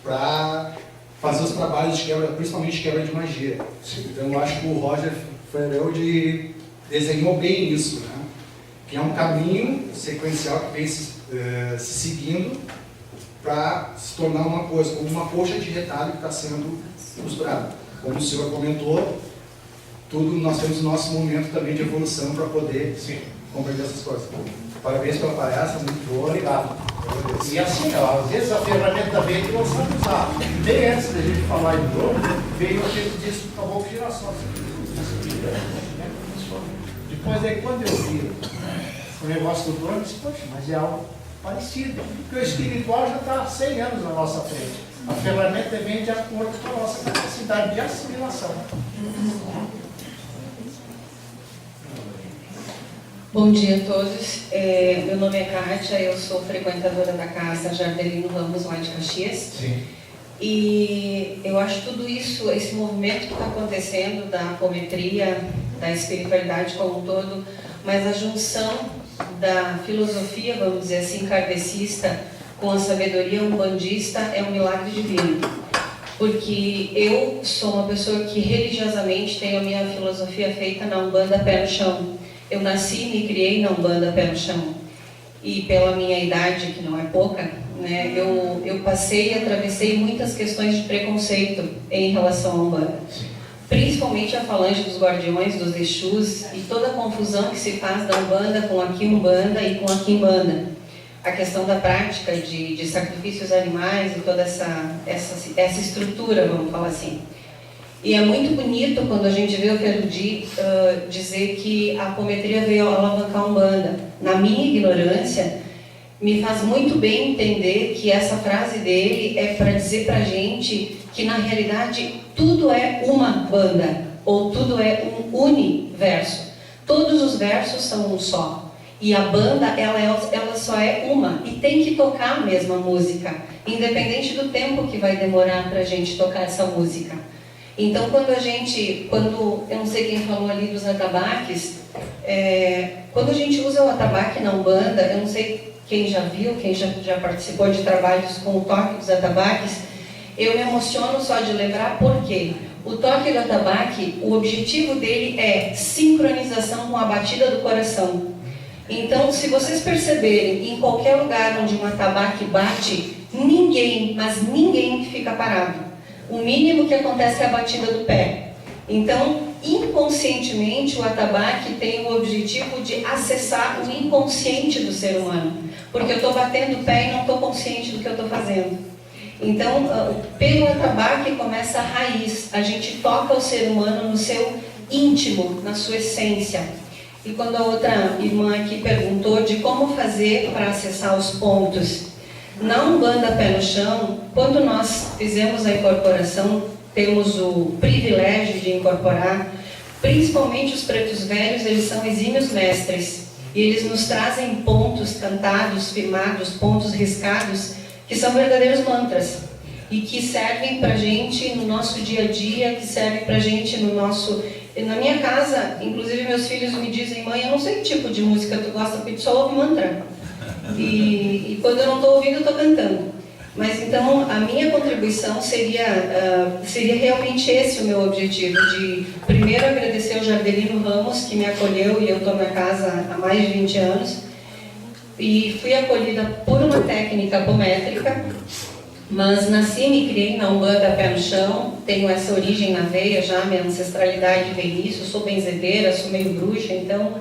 para fazer os trabalhos de quebra, principalmente quebra de magia. Então eu acho que o Roger Ferreldi desenhou bem isso, né? Que é um caminho sequencial que vem se seguindo para se tornar uma coisa, como uma coxa de retalho que está sendo costurada. Como o senhor comentou, nós temos o nosso momento também de evolução para poder compreender essas coisas. Parabéns pela palestra, muito boa. Obrigado. E assim, às vezes a ferramenta veio que não sabe usar. Bem antes da gente falar em novo, veio aquele disco do caboclo girassol. Depois aí, quando eu vi o negócio do plano, eu disse, poxa, mas é algo parecido. Porque o espiritual já está há 100 anos na nossa frente. A ferramenta vem de acordo com a nossa capacidade de assimilação. Bom dia a todos. Meu nome é Kátia, eu sou frequentadora da casa Jardelino Ramos, lá de Caxias. Sim. E eu acho tudo isso, esse movimento que está acontecendo da apometria, da espiritualidade como um todo, mas a junção da filosofia, vamos dizer assim, kardecista com a sabedoria umbandista é um milagre divino. Porque eu sou uma pessoa que religiosamente tenho a minha filosofia feita na Umbanda pé no chão. Eu nasci e me criei na Umbanda pé no chão. E pela minha idade, que não é pouca, né, eu passei e atravessei muitas questões de preconceito em relação à Umbanda. Principalmente a falange dos guardiões, dos Exus, e toda a confusão que se faz da Umbanda com a Quiumbanda e com a Quimbanda. A questão da prática de sacrifícios animais e toda essa estrutura, vamos falar assim. E é muito bonito quando a gente vê o Ferrudi dizer que a apometria veio alavancar a Umbanda. Na minha ignorância, me faz muito bem entender que essa frase dele é para dizer para a gente que na realidade tudo é uma banda, ou tudo é um universo. Todos os versos são um só. E a banda, ela só é uma, e tem que tocar a mesma música, independente do tempo que vai demorar para a gente tocar essa música. Então, eu não sei quem falou ali dos atabaques, quando a gente usa o atabaque na Umbanda, eu não sei quem já viu, quem já participou de trabalhos com o toque dos atabaques, eu me emociono só de lembrar porque o toque do atabaque, o objetivo dele é sincronização com a batida do coração. Então, se vocês perceberem, em qualquer lugar onde um atabaque bate, ninguém, mas ninguém fica parado. O mínimo que acontece é a batida do pé. Então, inconscientemente, o atabaque tem o objetivo de acessar o inconsciente do ser humano. Porque eu estou batendo o pé e não estou consciente do que eu estou fazendo. Então, pelo atabaque começa a raiz. A gente toca o ser humano no seu íntimo, na sua essência. E quando a outra irmã aqui perguntou de como fazer para acessar os pontos, na Umbanda pé no chão, quando nós fizemos a incorporação, temos o privilégio de incorporar, principalmente os pretos velhos, eles são exímios mestres, e eles nos trazem pontos cantados, firmados, pontos riscados, que são verdadeiros mantras, e que servem para a gente no nosso dia a dia, que servem para a gente no nosso... Na minha casa, inclusive meus filhos me dizem: mãe, eu não sei que tipo de música tu gosta, porque tu só ouve mantra. E quando eu não estou ouvindo, eu estou cantando. Mas então, a minha contribuição seria realmente esse o meu objetivo, de primeiro agradecer ao Jardelino Ramos, que me acolheu, e eu estou na casa há mais de 20 anos, e fui acolhida por uma técnica apométrica, mas nasci e me criei na Umbanda pé no chão, tenho essa origem na veia já, minha ancestralidade vem nisso, sou benzedeira, sou meio bruxa, então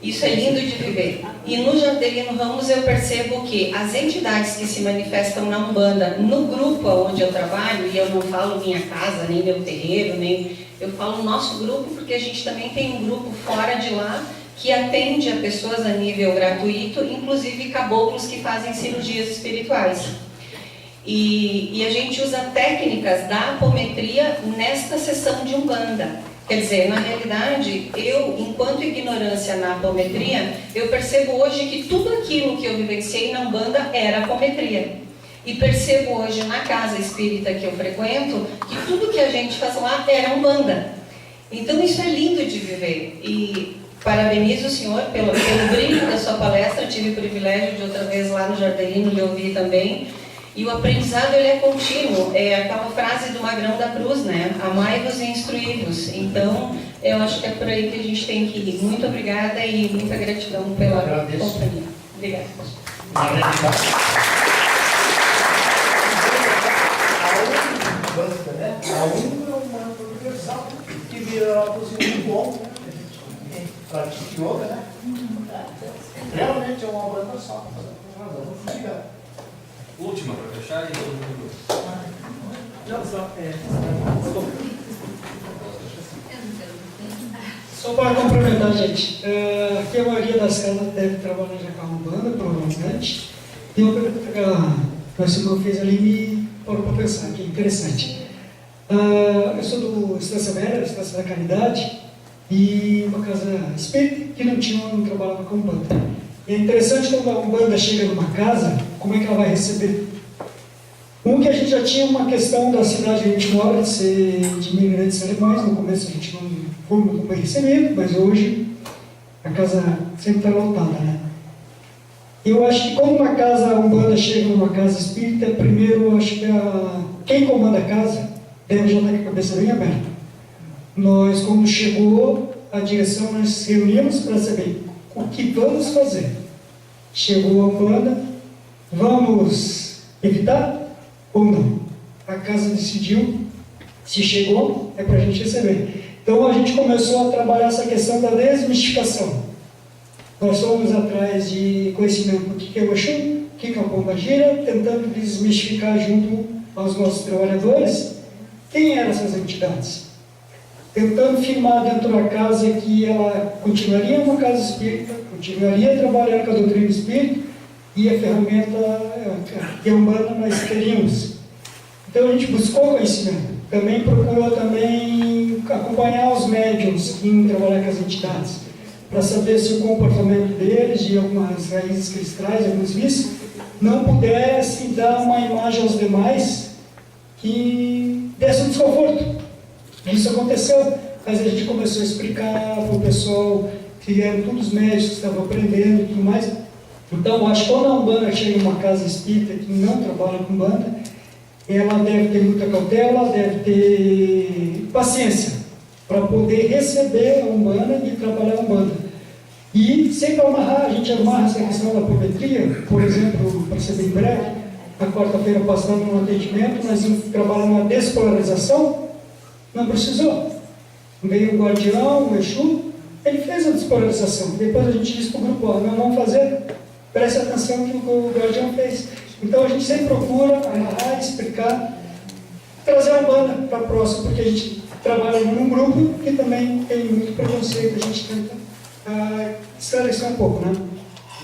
isso é lindo de viver. E no Jardelino Ramos eu percebo que as entidades que se manifestam na Umbanda, no grupo onde eu trabalho, e eu não falo minha casa, nem meu terreiro, nem eu falo nosso grupo, porque a gente também tem um grupo fora de lá, que atende a pessoas a nível gratuito, inclusive caboclos que fazem cirurgias espirituais. E a gente usa técnicas da apometria nesta sessão de Umbanda. Quer dizer, na realidade, eu, enquanto ignorância na apometria, eu percebo hoje que tudo aquilo que eu vivenciei na Umbanda era apometria. E percebo hoje na casa espírita que eu frequento, que tudo que a gente faz lá era Umbanda. Então isso é lindo de viver. E parabenizo o senhor pelo brilho da sua palestra. Eu tive o privilégio de outra vez lá no Jardelino lhe ouvir também. E o aprendizado, ele é contínuo, é aquela frase do Magrão da Cruz, né? Amai-vos e instruí-vos. Então, eu acho que é por aí que a gente tem que ir. Muito obrigada e muita gratidão pela companhia. Obrigada. A única humana universal que vira a cozinha do bom, pratica yoga, né? Realmente é uma banda só. Obrigado. Última para fechar e todo mundo. Não, só para complementar, gente. Aqui a maioria das casas deve trabalhar já com a Umbanda, provavelmente. E uma pergunta que o senhor fez ali me parou para pensar, que é interessante. Eu sou do Estância Vera, Estância da Caridade, e uma casa espírita que não trabalhava com Umbanda. E é interessante quando a Umbanda chega numa casa, como é que ela vai receber? Que a gente já tinha uma questão da cidade que a gente mora, de ser de imigrantes alemães. No começo a gente não foi muito bem recebido, mas hoje a casa sempre está lotada, né? Eu acho que quando uma casa Umbanda chega numa casa espírita, primeiro eu acho que quem comanda a casa deve já estar com a cabeça bem aberta. Nós, quando chegou a direção, nós nos reunimos para saber o que vamos fazer. Chegou a Umbanda, vamos evitar ou não? A casa decidiu, se chegou, é para a gente receber. Então a gente começou a trabalhar essa questão da desmistificação. Nós fomos atrás de conhecimento do que é o Exu, o que é o Pombagira, tentando desmistificar junto aos nossos trabalhadores quem eram essas entidades. Tentando firmar dentro da casa que ela continuaria uma casa espírita, continuaria trabalhando com a doutrina espírita e a ferramenta que a Umbanda nós teríamos. Então a gente buscou conhecimento. Também procurou acompanhar os médiums que iam trabalhar com as entidades, para saber se o comportamento deles e algumas raízes que eles trazem, alguns vícios, não pudesse dar uma imagem aos demais que desse um desconforto. Isso aconteceu, mas a gente começou a explicar para o pessoal que eram todos médicos que estavam aprendendo e tudo mais. Então, acho que quando a Umbanda chega em uma casa espírita que não trabalha com Umbanda, ela deve ter muita cautela, deve ter paciência para poder receber a Umbanda e trabalhar a Umbanda. E sempre amarrar, a gente amarra essa questão da apometria. Por exemplo, para ser bem breve, na quarta-feira passada, no atendimento, nós trabalhamos uma despolarização, não precisou. Veio o guardião, o Exu, ele fez a despolarização. Depois a gente disse para o grupo, não vamos fazer, preste atenção no que o guardião fez. Então a gente sempre procura amarrar, explicar, trazer a Umbanda para próximo, porque a gente trabalha num grupo que também tem muito preconceito, a gente tenta esclarecer um pouco, né?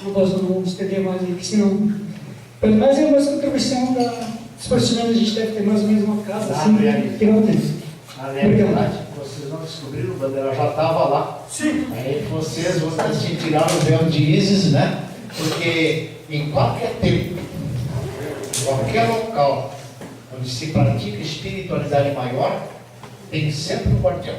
Não posso não estender mais aí, senão... Mas é uma contribuição dos profissionais, a gente deve ter mais ou menos uma casa, assim, que não tem. Na realidade, vocês não descobriram, o Bandeira já estava lá. Sim. Aí vocês tiraram o véu de Isis, né? Porque em qualquer tempo, qualquer local onde se pratica espiritualidade maior, tem sempre um guardião.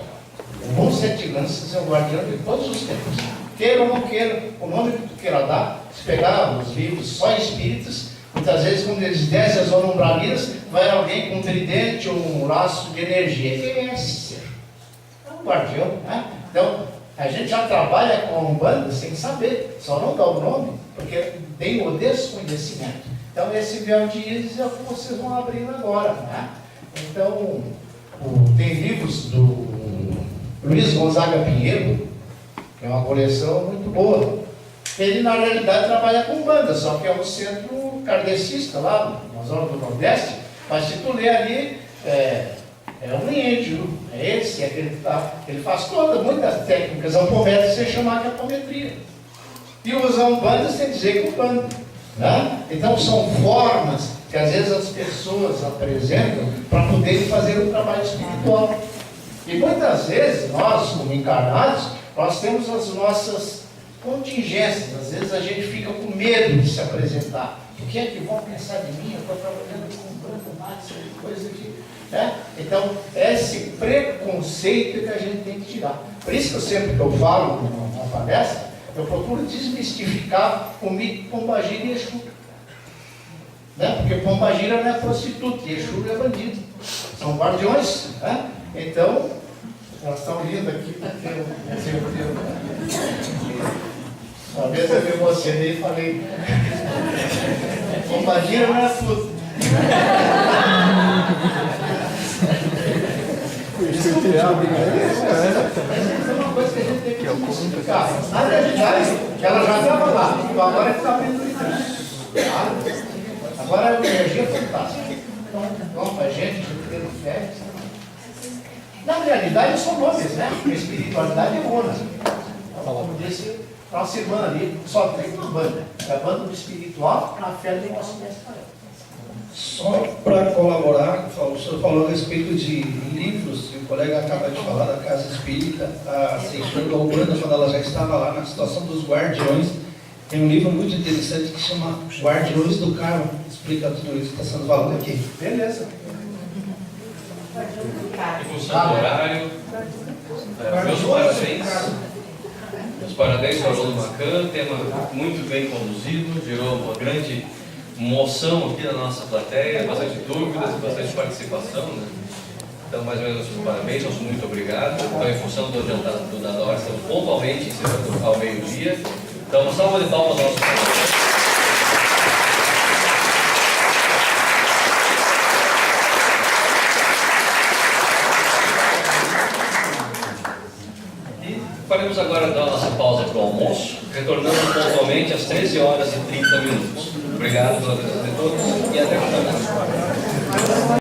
O bom sete lanças é o guardião de todos os tempos. Queira ou não queira, o nome que tu queira dar, se pegar os livros só espíritas, muitas vezes quando eles descem as umbralinas, vai alguém com um tridente ou um laço de energia. Quem é esse ser? É um guardião, né? Então, a gente já trabalha com a Umbanda sem saber, só não dá o nome, porque tem o desconhecimento. Então, esse véu de Isis é o que vocês vão abrindo agora, né? Então, tem livros do Luiz Gonzaga Pinheiro, que é uma coleção muito boa. Ele, na realidade, trabalha com Umbanda, só que é um centro kardecista lá, na zona do Nordeste, mas se tu ler ali, é um liente, é esse, é aquele que ele faz muitas técnicas, alfabéticas, sem chamar de apometria. E usa Umbanda sem dizer que Umbanda, né? Então, são formas que às vezes as pessoas apresentam para poderem fazer um trabalho espiritual. E muitas vezes, nós, como encarnados, nós temos as nossas contingências. Às vezes a gente fica com medo de se apresentar. O que é que vão pensar de mim? Eu estou trabalhando com branco, massa, coisa aqui. Né? Então, esse preconceito que a gente tem que tirar. Por isso que eu sempre falo na palestra, eu procuro desmistificar o mito de Pombagira e Exu. Né? Porque Pombagira não é prostituta e Exu é bandido. São guardiões. Né? Então, elas estão rindo aqui porque uma vez eu me emocionei e falei, Pombagira não é puta. Isso é uma coisa que a gente tem que explicar. Na realidade, ela já estava lá, então agora está abrindo isso. Agora é uma energia fantástica. Então, para a gente, tendo fé. Na realidade, são nomes, né? A espiritualidade é ona. Como disse nossa irmã ali, só tem uma banda. É a banda do espiritual na fé do nosso mestre. Só para colaborar, o senhor falou a respeito de livros, e o colega acaba de falar da Casa Espírita, a senhora Umbanda, quando ela já estava lá na situação dos guardiões, tem um livro muito interessante que chama Guardiões do Karma, que explica tudo isso que está sendo falado aqui. Beleza. Em função do horário, meus parabéns. Meus parabéns para o Haroldo Macan, tema muito bem conduzido, gerou uma grande moção aqui na nossa plateia, bastante dúvidas e bastante participação, né? Então, mais ou menos, os parabéns, nosso muito obrigado. Então, em função do adiantado da hora, estamos pontualmente encerrando ao meio-dia. Então, uma salva de palmas aos nossos parabéns. Faremos agora então a nossa pausa para o almoço, retornando pontualmente às 13 horas e 30 minutos. Obrigado pela presença de todos e até a próxima.